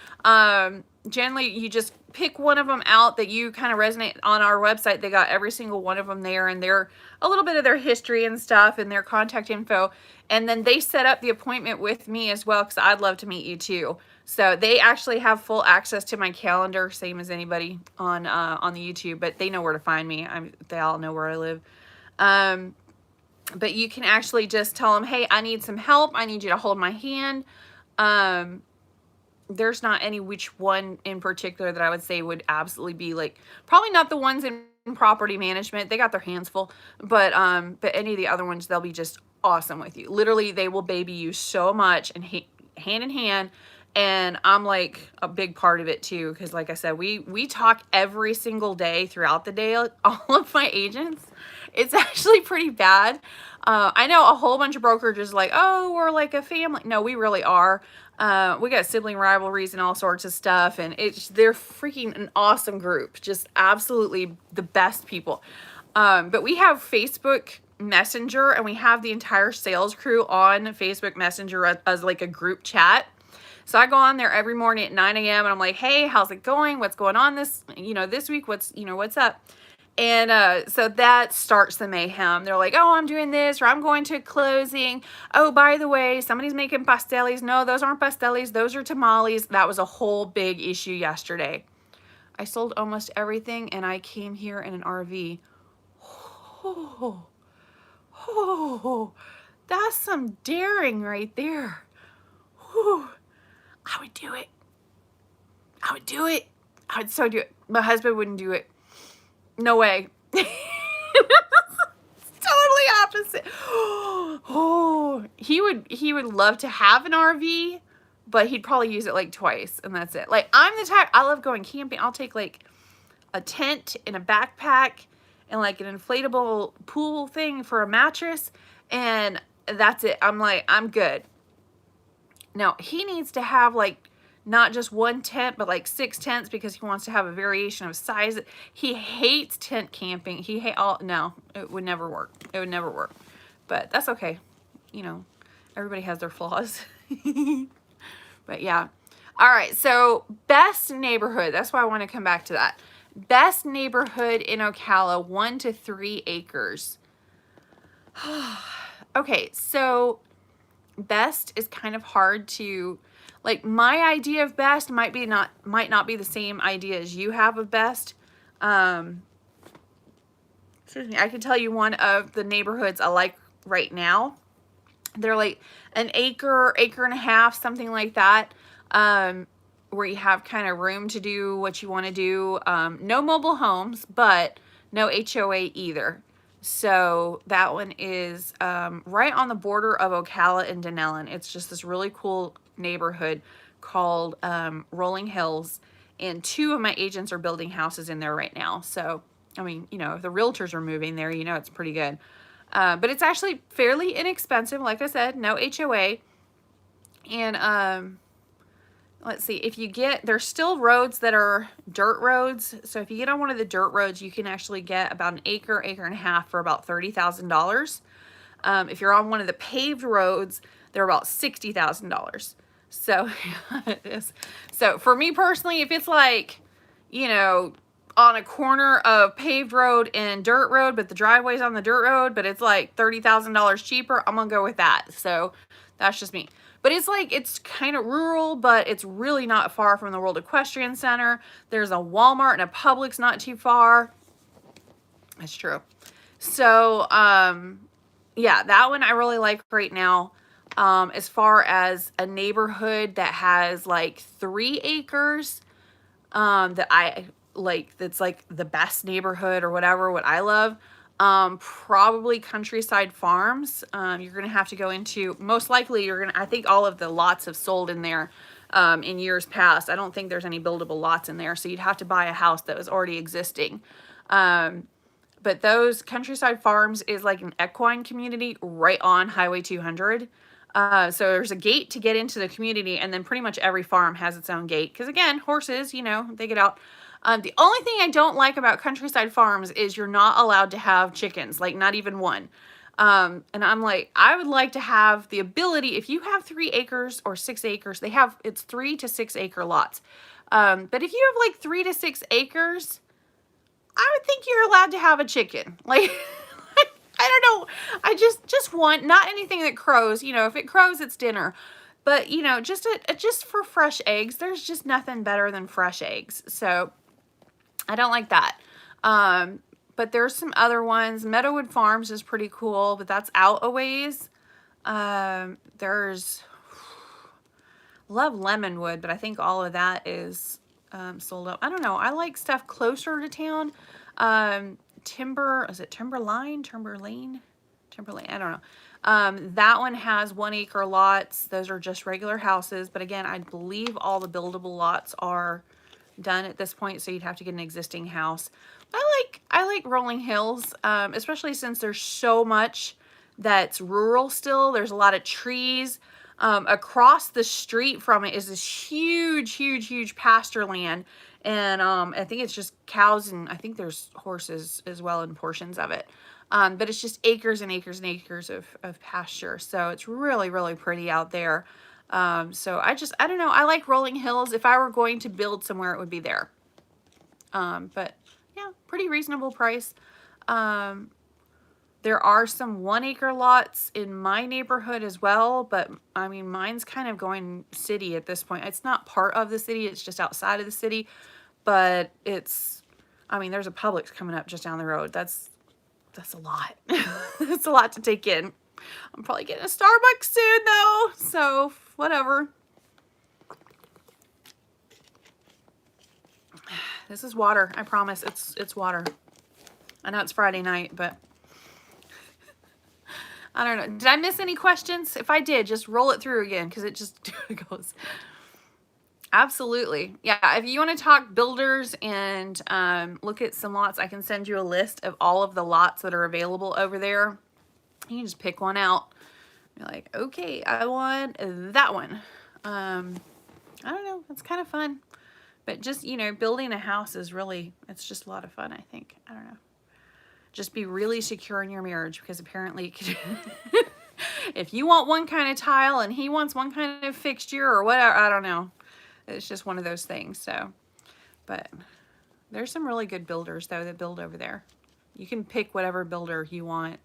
generally, you just pick one of them out that you kind of resonate on our website. They got every single one of them there, and they're a little bit of their history and stuff and their contact info. And then they set up the appointment with me as well, because I'd love to meet you too. So they actually have full access to my calendar, same as anybody on the YouTube, but they know where to find me. They all know where I live. But you can actually just tell them, hey, I need some help. I need you to hold my hand. There's not any which one in particular that I would say would absolutely be like, probably not the ones in property management. They got their hands full, but any of the other ones, they'll be just awesome with you. Literally, they will baby you so much and hand in hand. And I'm like a big part of it too, because like I said, we talk every single day throughout the day, all of my agents. It's actually pretty bad. I know a whole bunch of brokers like, oh, we're like a family. No, we really are. We got sibling rivalries and all sorts of stuff, and they're freaking an awesome group, just absolutely the best people. But we have Facebook Messenger, and we have the entire sales crew on Facebook Messenger as like a group chat. So I go on there every morning at 9 a.m. and I'm like, hey, how's it going? What's going on this week? What's up? And so that starts the mayhem. They're like, oh, I'm doing this, or I'm going to a closing. Oh, by the way, somebody's making pasteles. No, those aren't pasteles. Those are tamales. That was a whole big issue yesterday. I sold almost everything, and I came here in an RV. Oh, that's some daring right there. Whew. I would do it. I would do it. I would so do it. My husband wouldn't do it. No way. It's totally opposite. Oh, he would love to have an RV, but he'd probably use it like twice, and that's it. Like, I'm the type, I love going camping. I'll take like a tent and a backpack and like an inflatable pool thing for a mattress, and that's it. I'm like, I'm good. Now, he needs to have like not just one tent, but like 6 tents, because he wants to have a variation of size. He hates tent camping. No, it would never work. It would never work. But that's okay. You know, everybody has their flaws. But yeah. All right. So best neighborhood. That's why I want to come back to that. Best neighborhood in Ocala, 1 to 3 acres. Okay. So best is kind of hard to, like, my idea of best might not be the same idea as you have of best. Excuse me. I can tell you one of the neighborhoods I like right now. They're like an acre and a half, something like that, where you have kind of room to do what you want to do. No mobile homes, but no HOA either. So that one is right on the border of Ocala and Denellen. It's just this really cool neighborhood called Rolling Hills, and 2 of my agents are building houses in there right now. So, I mean, you know, if the realtors are moving there, you know, it's pretty good. But it's actually fairly inexpensive. Like I said, no HOA. And let's see, there's still roads that are dirt roads. So if you get on one of the dirt roads, you can actually get about an acre and a half for about $30,000. If you're on one of the paved roads, they're about $60,000. So, so for me personally, if it's like, you know, on a corner of paved road and dirt road, but the driveway's on the dirt road, but it's like $30,000 cheaper, I'm gonna go with that. So that's just me. But it's like, it's kind of rural, but it's really not far from the World Equestrian Center. There's a Walmart and a Publix not too far. That's true. So, yeah, that one I really like right now. As far as a neighborhood that has like 3 acres, that I like, that's like the best neighborhood or whatever, what I love, probably Countryside Farms. You're going to have to go into, most likely I think all of the lots have sold in there, in years past. I don't think there's any buildable lots in there. So you'd have to buy a house that was already existing. But those Countryside Farms is like an equine community right on Highway 200. So there's a gate to get into the community, and then pretty much every farm has its own gate. Because again, horses, you know, they get out. The only thing I don't like about Countryside Farms is you're not allowed to have chickens, like not even one. And I'm like, I would like to have the ability, if you have 3 acres or 6 acres, it's 3 to 6 acre lots. But if you have like 3 to 6 acres, I would think you're allowed to have a chicken. Like, I don't know. I just want, not anything that crows. You know, if it crows, it's dinner. But you know, just for fresh eggs, there's just nothing better than fresh eggs. So I don't like that. But there's some other ones. Meadowood Farms is pretty cool, but that's out a ways. There's love Lemonwood, but I think all of that is sold up. I don't know. I like stuff closer to town. Is it Timberline? Timberlane? I don't know. That one has 1 acre lots. Those are just regular houses. But again, I believe all the buildable lots are done at this point, so you'd have to get an existing house. I like rolling hills, especially since there's so much that's rural still. There's a lot of trees. Across the street from it is this huge pasture land. And I think it's just cows, and I think there's horses as well in portions of it. But it's just acres and acres and acres of pasture. So it's really pretty out there. So I don't know. I like rolling hills. If I were going to build somewhere, it would be there. But yeah, pretty reasonable price. There are some 1 acre lots in my neighborhood as well, but I mean, mine's kind of going city at this point. It's not part of the city, it's just outside of the city, but I mean, there's a Publix coming up just down the road. That's a lot. That's a lot to take in. I'm probably getting a Starbucks soon though, so whatever. This is water, I promise. It's water. I know it's Friday night, but I don't know. Did I miss any questions? If I did, just roll it through again, because it just goes. Absolutely. Yeah, if you want to talk builders and look at some lots, I can send you a list of all of the lots that are available over there. You can just pick one out. You're like, okay, I want that one. I don't know. It's kind of fun. But just, you know, building a house is really, it's just a lot of fun, I think. I don't know. Just be really secure in your marriage, because apparently if you want one kind of tile and he wants one kind of fixture or whatever, I don't know. It's just one of those things. So, but there's some really good builders though that build over there. You can pick whatever builder you want.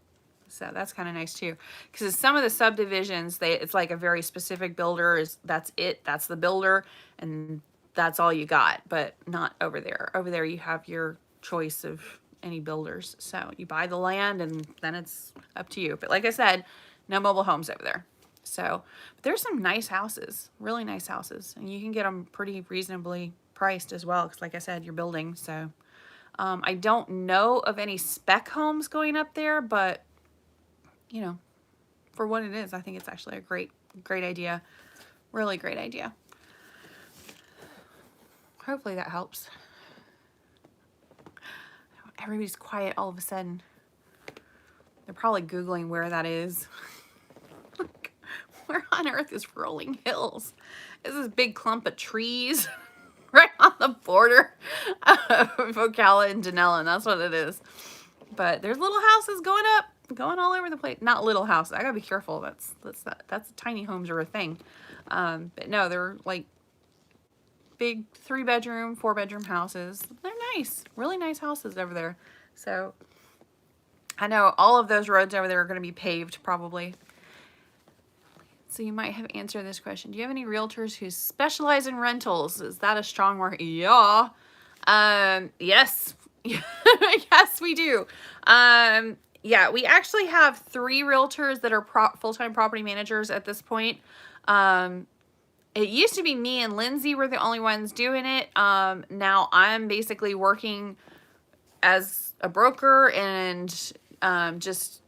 So that's kind of nice too. Because some of the subdivisions, it's like a very specific builder. That's it. That's the builder. And that's all you got. But not over there. Over there you have your choice of any builders. So you buy the land and then it's up to you. But like I said, no mobile homes over there. So but there's some nice houses, really nice houses, and you can get them pretty reasonably priced as well, because like I said, you're building. So I don't know of any spec homes going up there, but you know, for what it is, I think it's actually a great idea. Really great idea. Hopefully that helps. Everybody's quiet all of a sudden. They're probably Googling where that is. Where on earth is Rolling Hills? Is this big clump of trees right on the border of Ocala and Denellen? That's what it is. But there's little houses going up, going all over the place. Not little houses. I gotta be careful. That's tiny homes are a thing. But no, they're like big 3-bedroom, 4-bedroom houses. They're nice, really nice houses over there. So I know all of those roads over there are going to be paved probably. So you might have answered this question. Do you have any realtors who specialize in rentals? Is that a strong word? Yeah. Yes. Yes, we do. Yeah, we actually have 3 realtors that are full-time property managers at this point. It used to be me and Lindsay were the only ones doing it. Now I'm basically working as a broker and I'm just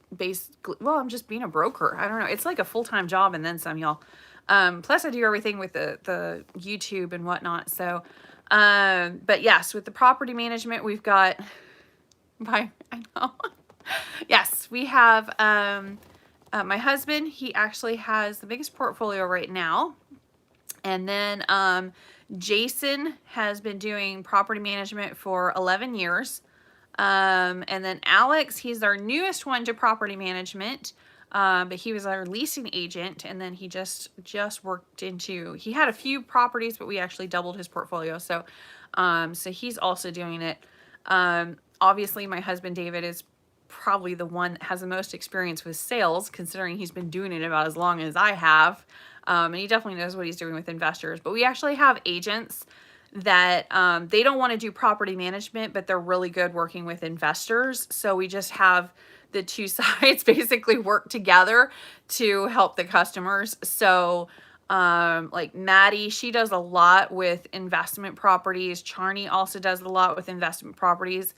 being a broker. I don't know. It's like a full-time job and then some, y'all. Plus I do everything with the YouTube and whatnot. So, but yes, with the property management, we've got, I know. Yes, we have, my husband, he actually has the biggest portfolio right now. And then Jason has been doing property management for 11 years. And then Alex, he's our newest one to property management. But he was our leasing agent, and then he just worked into, he had a few properties, but we actually doubled his portfolio. So, so he's also doing it. Obviously my husband David is probably the one that has the most experience with sales, considering he's been doing it about as long as I have. And he definitely knows what he's doing with investors. But we actually have agents that they don't want to do property management, but they're really good working with investors. So we just have the two sides basically work together to help the customers. So like Maddie, she does a lot with investment properties. Charney also does a lot with investment properties.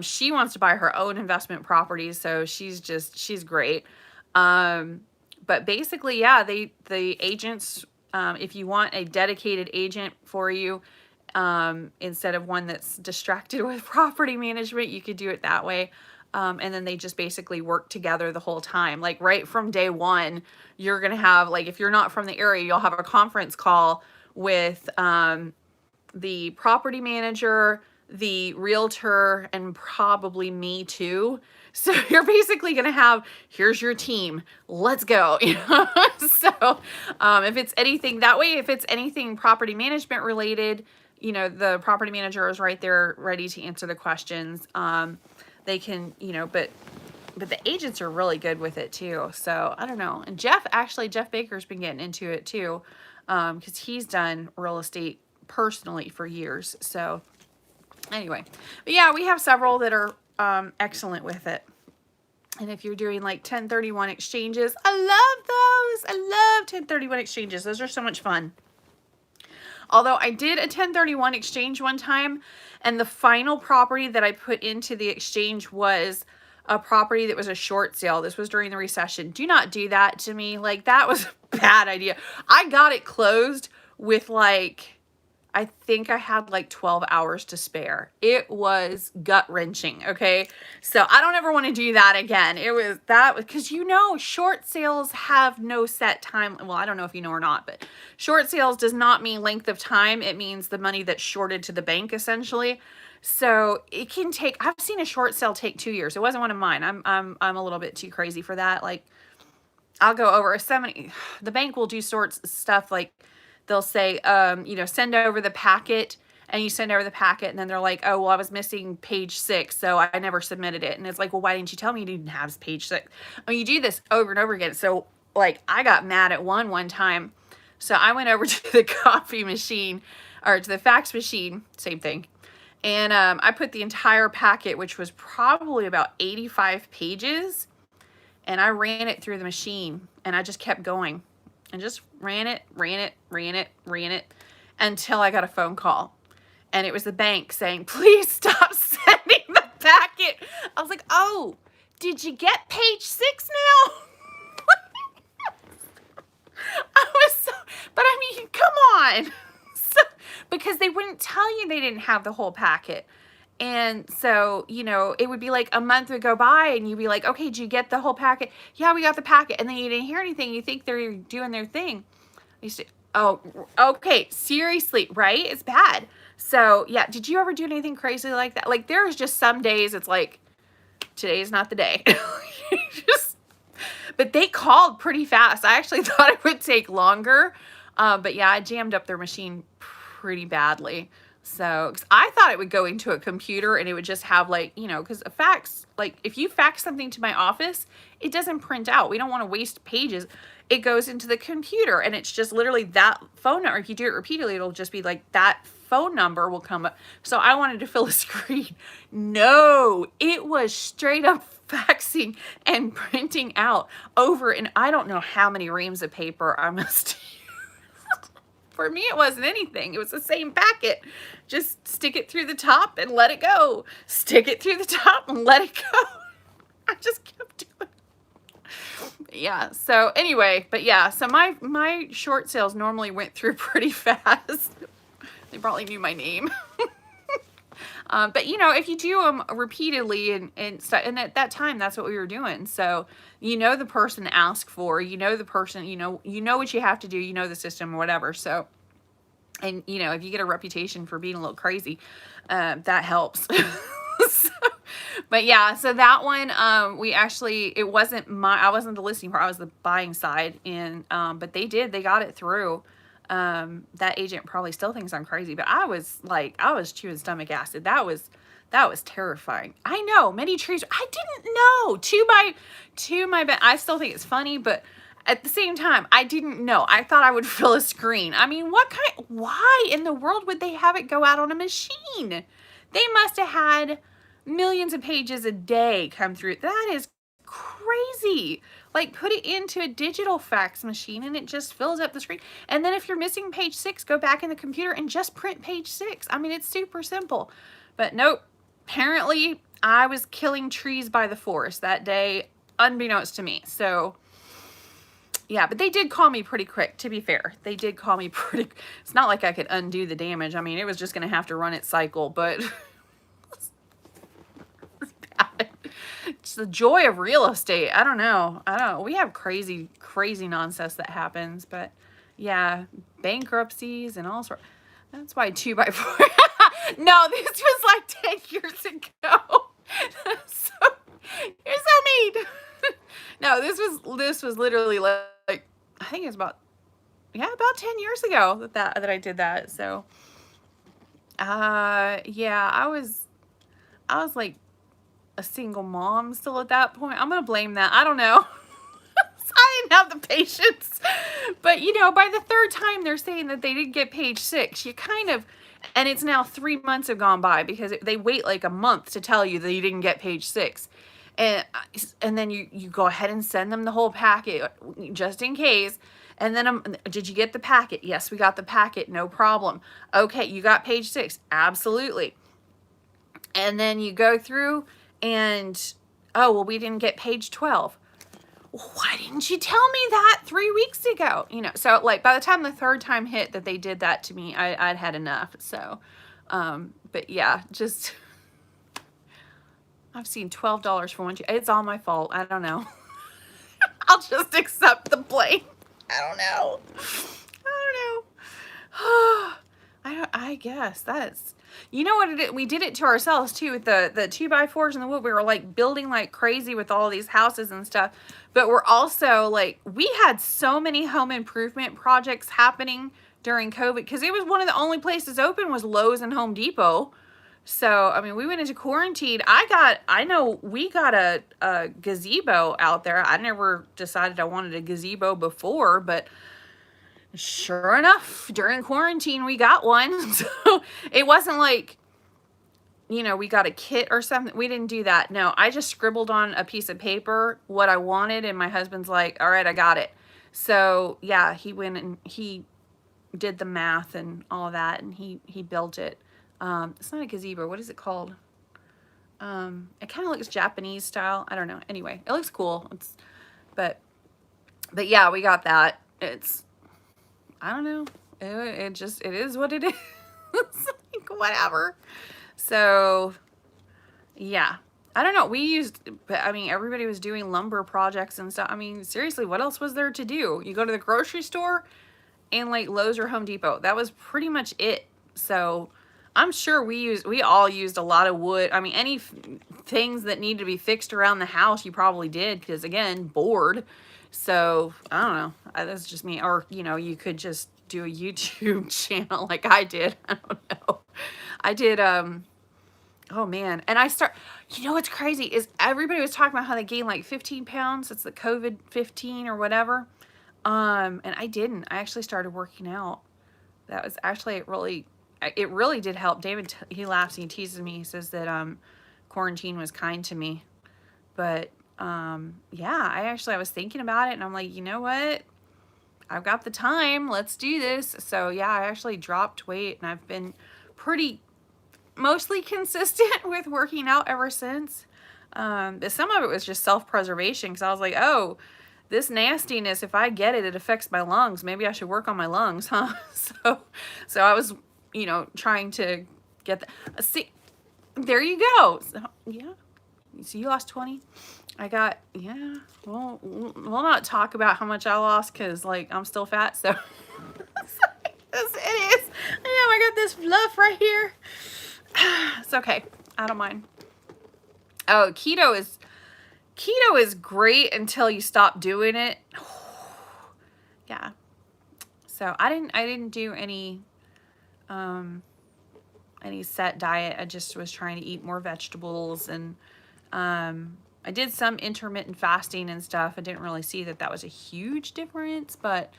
She wants to buy her own investment properties, so she's great. But basically, yeah, the agents, if you want a dedicated agent for you, instead of one that's distracted with property management, you could do it that way. And then they just basically work together the whole time. Like right from day one, you're going to have, like, if you're not from the area, you'll have a conference call with the property manager, the realtor, and probably me too. So you're basically going to have, here's your team, let's go. So if it's anything that way, if it's anything property management related, the property manager is right there ready to answer the questions. They can, but the agents are really good with it too. So I don't know. And Jeff Baker's been getting into it too, because he's done real estate personally for years. So anyway, but yeah, we have several that are excellent with it. And if you're doing like 1031 exchanges, I love those. I love 1031 exchanges. Those are so much fun. Although I did a 1031 exchange one time, and the final property that I put into the exchange was a property that was a short sale. This was during the recession. Do not do that to me. Like, that was a bad idea. I got it closed with I think I had 12 hours to spare. It was gut-wrenching, okay? So I don't ever want to do that again. Because short sales have no set time. Well, I don't know if you know or not, but short sales does not mean length of time. It means the money that's shorted to the bank, essentially. So it can take, I've seen a short sale take 2 years. It wasn't one of mine. I'm a little bit too crazy for that. I'll go over the bank will do stuff like, they'll say, send over the packet, and you send over the packet, and then they're like, oh, well, I was missing page 6, so I never submitted it. And it's like, well, why didn't you tell me you didn't have page 6? Oh, you do this over and over again. So I got mad at one time. So I went over to the copy machine, or to the fax machine, same thing. And I put the entire packet, which was probably about 85 pages, and I ran it through the machine, and I just kept going. And just ran it until I got a phone call. And it was the bank saying, please stop sending the packet. I was like, oh, did you get page 6 now? But I mean, come on. Because they wouldn't tell you they didn't have the whole packet. And so, it would be like a month would go by, and you'd be like, okay, did you get the whole packet? Yeah, we got the packet. And then you didn't hear anything. You think they're doing their thing. You say, oh, okay, seriously, right? It's bad. So, yeah, did you ever do anything crazy like that? There's just some days it's like, today's not the day. But they called pretty fast. I actually thought it would take longer. But yeah, I jammed up their machine pretty badly. So, 'cause I thought it would go into a computer and it would just have because a fax, if you fax something to my office, it doesn't print out. We don't want to waste pages. It goes into the computer, and it's just literally that phone number. If you do it repeatedly, it'll just be that phone number will come up. So I wanted to fill a screen. No, it was straight up faxing and printing out over, and I don't know how many reams of paper I must use. For me, it wasn't anything. It was the same packet. Just stick it through the top and let it go. Stick it through the top and let it go. I just kept doing it. Yeah, so anyway, but yeah, so my short sales normally went through pretty fast. They probably knew my name. But if you do them repeatedly and at that time, that's what we were doing. So the person to ask for, the person, you know what you have to do, the system or whatever. So, and if you get a reputation for being a little crazy, that helps. But yeah, so that one, it wasn't I wasn't the listing part, I was the buying side, and but they got it through. That agent probably still thinks I'm crazy, but I was chewing stomach acid. That was terrifying. I know, many trees. I didn't know. I still think it's funny, but at the same time, I didn't know. I thought I would fill a screen. I mean, why in the world would they have it go out on a machine? They must have had millions of pages a day come through. That is crazy. Like, put it into a digital fax machine and it just fills up the screen. And then if you're missing page 6, go back in the computer and just print page 6. I mean, it's super simple. But nope. Apparently, I was killing trees by the forest that day, unbeknownst to me. So, yeah, but they did call me pretty quick, to be fair. They did call me pretty... It's not like I could undo the damage. I mean, it was just going to have to run its cycle, but... It's the joy of real estate. I don't know. We have crazy nonsense that happens, but yeah, bankruptcies and all sorts. That's why 2x4. No, this was like 10 years ago. So, you're so mean. No, this was literally like I think it's about 10 years ago that I did that. So, yeah, I was like a single mom still at that point. I'm gonna blame that. I don't know. I didn't have the patience. But you know, by the third time they're saying that they didn't get page 6, you kind of, and it's now 3 months have gone by because they wait like a month to tell you that you didn't get page 6. And then you go ahead and send them the whole packet just in case. And then, did you get the packet? Yes, we got the packet. No problem. Okay, you got page 6. Absolutely. And then you go through and, oh, well, we didn't get page 12. Why didn't you tell me that 3 weeks ago? You know, so like by the time the third time hit that they did that to me, I'd had enough. So, but yeah, just, I've seen $12 for one. It's all my fault. I don't know. I'll just accept the blame. I don't know. I guess that's, you know what it is? We did it to ourselves too with the 2x4s and the wood. We were like building like crazy with all these houses and stuff. But we're also like, we had so many home improvement projects happening during COVID because it was one of the only places open was Lowe's and Home Depot. So, I mean, we went into quarantine. I know we got a gazebo out there. I never decided I wanted a gazebo before, but sure enough, during quarantine, we got one. So it wasn't like, you know, we got a kit or something. We didn't do that. No, I just scribbled on a piece of paper what I wanted. And my husband's like, all right, I got it. So yeah, he went and he did the math and all of that. And he built it. It's not a gazebo. What is it called? It kind of looks Japanese style. I don't know. Anyway, it looks cool. But yeah, we got that. I don't know. It is what it is. It's like, whatever. So, yeah. I don't know. I mean, everybody was doing lumber projects and stuff. I mean, seriously, what else was there to do? You go to the grocery store and like Lowe's or Home Depot. That was pretty much it. So, I'm sure we all used a lot of wood. I mean, any things that need to be fixed around the house, you probably did because, again, bored. So, I don't know. That's just me. Or, you know, you could just do a YouTube channel like I did. I don't know. I did, oh, man. And you know what's crazy is everybody was talking about how they gained like 15 pounds. It's the COVID-15 or whatever. And I didn't. I actually started working out. That was actually it really did help. David, he laughs and he teases me. He says that quarantine was kind to me. But yeah, I was thinking about it and I'm like, you know what? I've got the time. Let's do this. So yeah, I actually dropped weight and I've been mostly consistent with working out ever since. But some of it was just self-preservation because I was like, oh, this nastiness, if I get it, it affects my lungs. Maybe I should work on my lungs, huh? So I was, you know, trying to get that. See, there you go. So, yeah. So you lost 20. I got, yeah. Well, we'll not talk about how much I lost because, like, I'm still fat. So it is. I got this fluff right here. It's okay. I don't mind. Oh, keto is great until you stop doing it. Yeah. So So I didn't do any set diet. I just was trying to eat more vegetables, and I did some intermittent fasting and stuff. I didn't really see that was a huge difference, but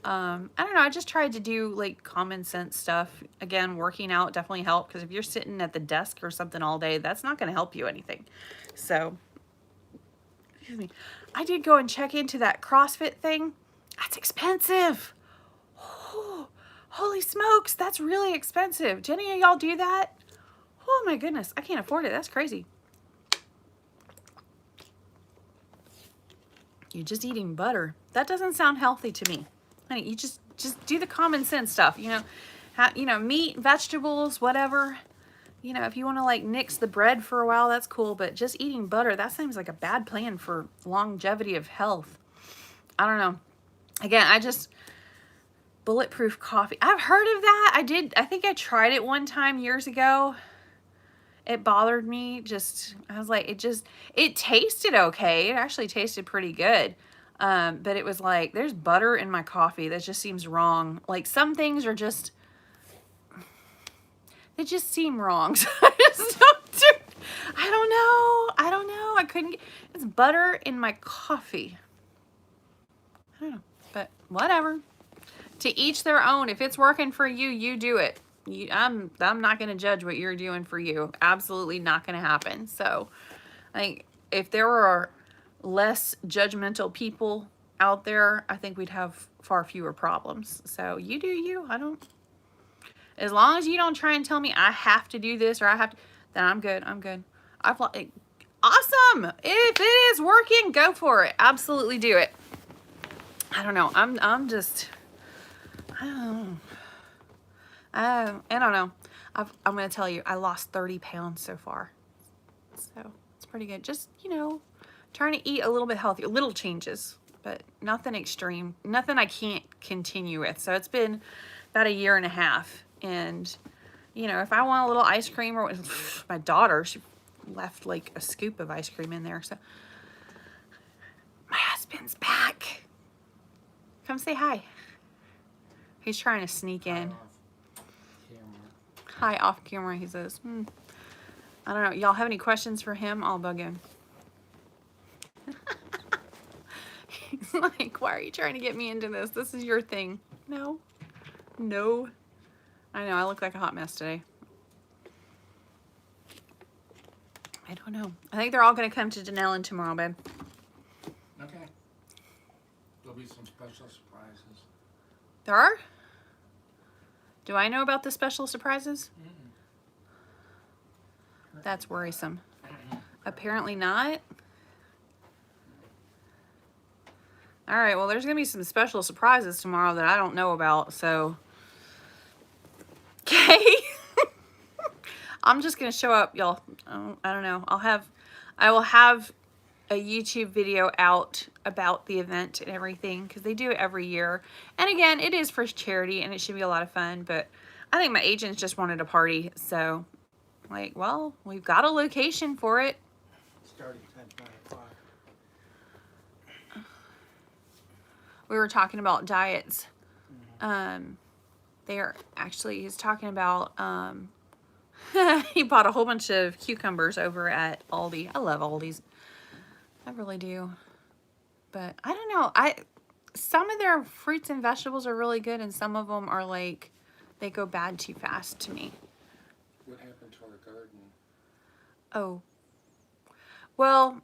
I don't know. I just tried to do like common sense stuff. Again, working out definitely helped, because if you're sitting at the desk or something all day, that's not going to help you anything. So, excuse me. I did go and check into that CrossFit thing. That's expensive. Oh, holy smokes, that's really expensive. Do any of y'all do that? Oh my goodness, I can't afford it. That's crazy. You're just eating butter. That doesn't sound healthy to me. Honey, you just do the common sense stuff, you know, meat, vegetables, whatever. You know, if you want to like nix the bread for a while, that's cool, but just eating butter, that seems like a bad plan for longevity of health. I don't know. Again, bulletproof coffee. I've heard of that. I think I tried it one time years ago. It bothered me. I was like, it tasted okay. It actually tasted pretty good. But it was like, there's butter in my coffee. That just seems wrong. Like some things are they just seem wrong. So I just don't do, I don't know. I couldn't get, it's butter in my coffee. I don't know, but whatever. To each their own. If it's working for you, you do it. I'm not going to judge what you're doing for you. Absolutely not going to happen. So, I think if there were less judgmental people out there, I think we'd have far fewer problems. So, you do you. As long as you don't try and tell me I have to do this or I have to, then I'm good. I'm good. Awesome. If it is working, go for it. Absolutely do it. I don't know. I don't know. I don't know. I'm going to tell you, I lost 30 pounds so far. So it's pretty good. Just, you know, trying to eat a little bit healthier, little changes, but nothing extreme, nothing I can't continue with. So it's been about a year and a half. And, you know, if I want a little ice cream, or my daughter, she left like a scoop of ice cream in there. So my husband's back. Come say hi. He's trying to sneak in. Hi, off camera, he says. I don't know. Y'all have any questions for him? I'll bug him. He's like, why are you trying to get me into this? This is your thing. No. No. I know, I look like a hot mess today. I don't know. I think they're all going to come to Denellen tomorrow, babe. Okay. There'll be some special surprises. There are? Do I know about the special surprises? That's worrisome. Apparently not. All right, well, there's going to be some special surprises tomorrow that I don't know about, so. Okay. I'm just going to show up, y'all. I don't know. I will have a YouTube video out about the event and everything, because they do it every year. And again, it is for charity and it should be a lot of fun, but I think my agents just wanted a party. So, like, well, we've got a location for it. Starting at 9 o'clock. We were talking about diets. He's talking about, he bought a whole bunch of cucumbers over at Aldi. I love Aldi's. I really do. But I don't know. Some of their fruits and vegetables are really good, and some of them are like, they go bad too fast to me. What happened to our garden? Oh. Well.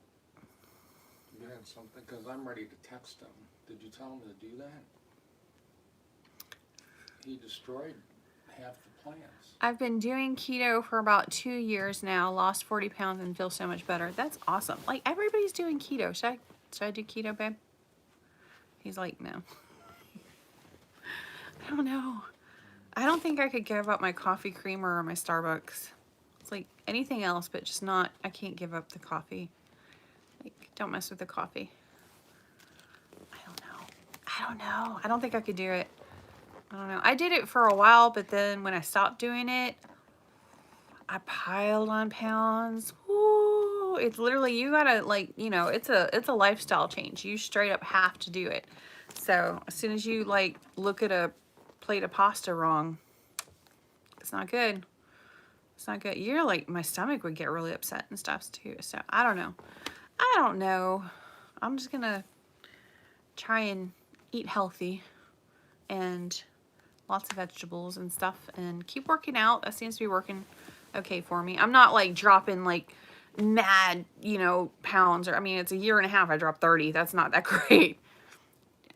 You had something? Because I'm ready to text him. Did you tell him to do that? He destroyed half the plants. I've been doing keto for about 2 years now, lost 40 pounds and feel so much better. That's awesome. Like, everybody's doing keto. Should I do keto, babe? He's like, no. I don't know. I don't think I could give up my coffee creamer or my Starbucks. It's like anything else, but just not, I can't give up the coffee. Like, don't mess with the coffee. I don't know. I don't think I could do it. I don't know. I did it for a while, but then when I stopped doing it, I piled on pounds. Woo! It's literally, you gotta, like, you know, it's a lifestyle change. You straight up have to do it. So as soon as you like look at a plate of pasta wrong. It's not good. It's not good. You're like, my stomach would get really upset and stuff too. So I don't know. I don't know. I'm just gonna try and eat healthy and lots of vegetables and stuff and keep working out. That seems to be working okay for me. I'm not like dropping like mad, you know, pounds, or I mean, it's a year and a half. I dropped 30. That's not that great.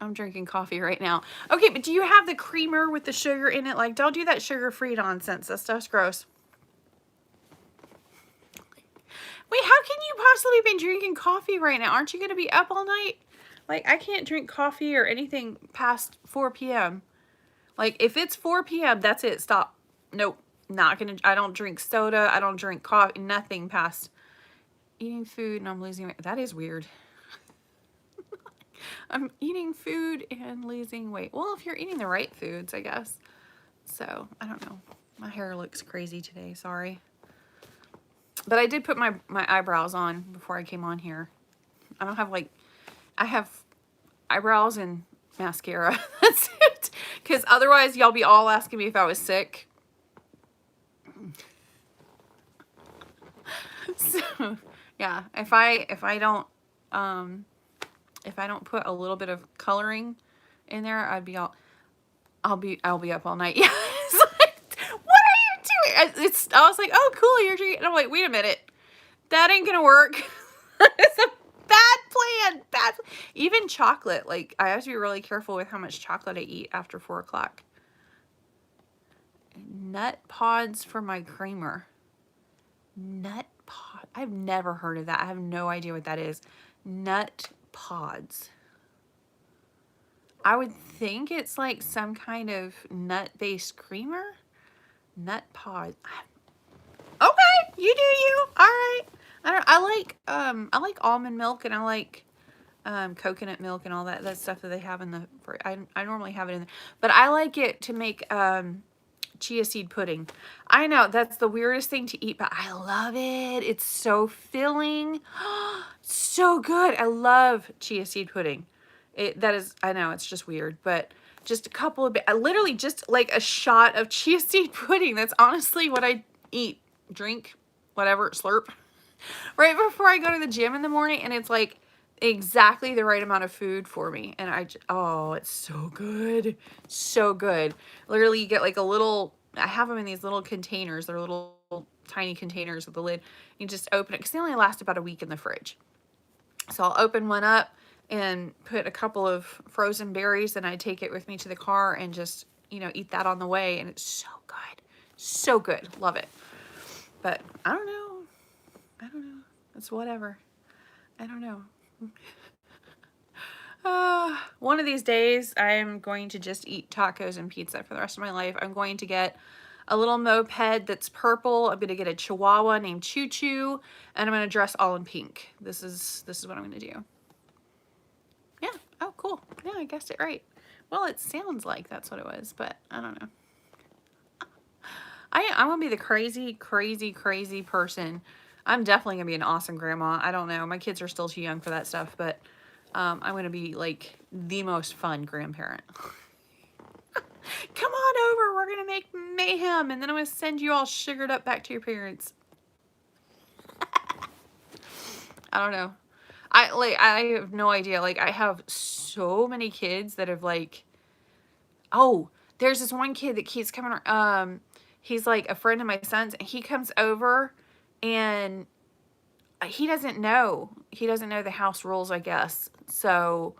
I'm drinking coffee right now. Okay, but do you have the creamer with the sugar in it? Like, don't do that sugar-free nonsense. That stuff's gross. Wait, how can you possibly be drinking coffee right now? Aren't you going to be up all night? Like, I can't drink coffee or anything past 4 p.m. Like, if it's 4 p.m., that's it. Stop. Nope. Not going to. I don't drink soda. I don't drink coffee. Nothing past eating food and I'm losing weight. That is weird. I'm eating food and losing weight. Well, if you're eating the right foods, I guess. So, I don't know. My hair looks crazy today. Sorry. But I did put my eyebrows on before I came on here. I don't have like, I have eyebrows and mascara. That's it. Because otherwise y'all be all asking me if I was sick. So, yeah. If I don't put a little bit of coloring in there, I'll be up all night. Yeah. I was like, oh, cool, you're drinking. And I'm like, wait a minute. That ain't gonna work. It's a bad plan. Even chocolate. Like, I have to be really careful with how much chocolate I eat after 4 o'clock. Nut pods for my creamer. Nut pod. I've never heard of that. I have no idea what that is. Nut pods. I would think it's like some kind of nut-based creamer. Nut pod. Okay, you do you. All right. I like almond milk and I like coconut milk and all that stuff that they have in the. I normally have it in there, but I like it to make chia seed pudding. I know that's the weirdest thing to eat, but I love it. It's so filling, so good. I love chia seed pudding. I know it's just weird, but just a couple of literally just like a shot of chia seed pudding. That's honestly what I eat, drink, whatever, slurp right before I go to the gym in the morning, and it's like exactly the right amount of food for me. And oh, it's so good. So good. Literally you get like a little, I have them in these little containers. They're little tiny containers with the lid. You just open it because they only last about a week in the fridge. So I'll open one up and put a couple of frozen berries and I take it with me to the car and just, you know, eat that on the way. And it's so good. So good. Love it. But I don't know. It's whatever. I don't know. One of these days I am going to just eat tacos and pizza for the rest of my life. I'm going to get a little moped that's purple. I'm going to get a Chihuahua named Choo Choo, and I'm going to dress all in pink. This is what I'm going to do. Yeah. Oh, cool. Yeah, I guessed it right. Well, it sounds like that's what it was, but I don't know. I'm going to be the crazy person. I'm definitely going to be an awesome grandma. I don't know. My kids are still too young for that stuff, but I'm going to be like the most fun grandparent. Come on over. We're going to make mayhem, and then I'm going to send you all sugared up back to your parents. I don't know. I have no idea. Like, I have so many kids that have like, oh, there's this one kid that keeps coming. He's like a friend of my son's, and he comes over, and he doesn't know the house rules, I guess. So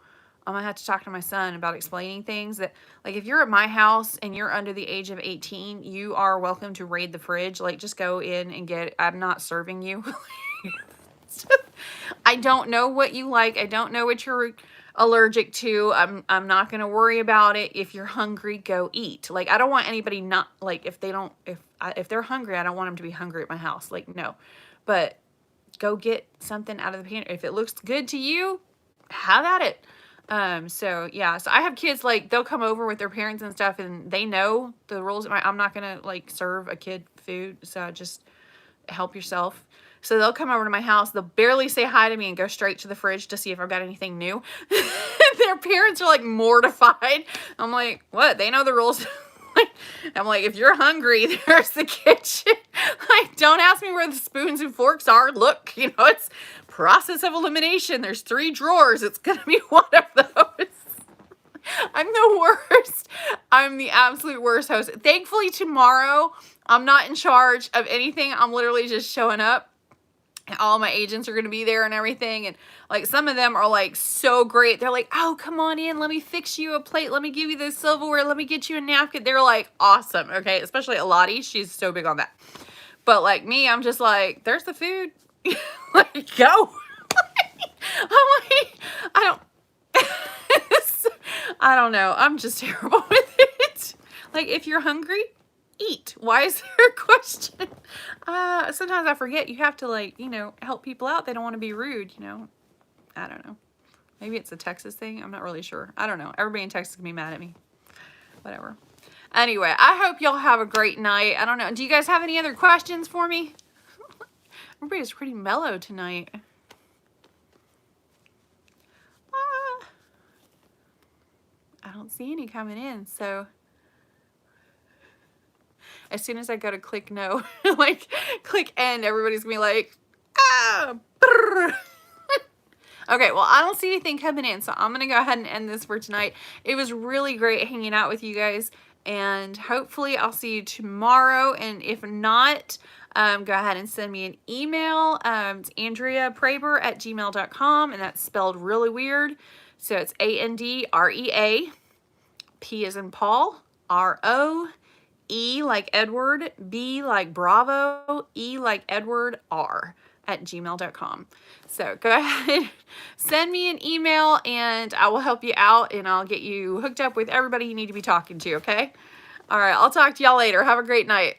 I'm gonna have to talk to my son about explaining things that, like, if you're at my house and you're under the age of 18, you are welcome to raid the fridge. Like, just go in and get. I'm not serving you. I don't know what you like. I don't know what you're allergic to. I'm not going to worry about it. If you're hungry, go eat. Like, I don't want anybody not, like, if they're hungry, I don't want them to be hungry at my house. Like, no. But go get something out of the pantry. If it looks good to you, have at it. So yeah, so I have kids, like, they'll come over with their parents and stuff, and they know the rules. I'm not going to, like, serve a kid food. So just help yourself. So they'll come over to my house. They'll barely say hi to me and go straight to the fridge to see if I've got anything new. They're their parents are like mortified. I'm like, what? They know the rules. I'm like, if you're hungry, there's the kitchen. Like, don't ask me where the spoons and forks are. Look, you know, it's process of elimination. There's 3 drawers. It's going to be one of those. I'm the worst. I'm the absolute worst host. Thankfully, tomorrow, I'm not in charge of anything. I'm literally just showing up. All my agents are going to be there and everything. And like some of them are like so great. They're like, oh, come on in. Let me fix you a plate. Let me give you the silverware. Let me get you a napkin. They're like awesome. Okay. Especially Elodie. She's so big on that. But like me, I'm just like, there's the food. Like, go. I'm like, I don't know. I'm just terrible with it. Like, if you're hungry, eat. Why is there a question? Sometimes I forget you have to, like, you know, help people out. They don't want to be rude, you know. I don't know. Maybe it's a Texas thing. I'm not really sure. I don't know. Everybody in Texas can be mad at me. Whatever. Anyway, I hope y'all have a great night. I don't know. Do you guys have any other questions for me? Everybody's pretty mellow tonight. I don't see any coming in, so as soon as I go to click no, like click end, everybody's gonna be like, ah, brr. Okay, well, I don't see anything coming in, so I'm gonna go ahead and end this for tonight. It was really great hanging out with you guys, and hopefully I'll see you tomorrow, and if not, go ahead and send me an email. It's AndreaProeber@gmail.com, and that's spelled really weird. So it's Andrea, P as in Paul, R-O-E like Edward, B like Bravo, E like Edward, R @gmail.com. So go ahead, send me an email, and I will help you out, and I'll get you hooked up with everybody you need to be talking to, okay? All right, I'll talk to y'all later. Have a great night.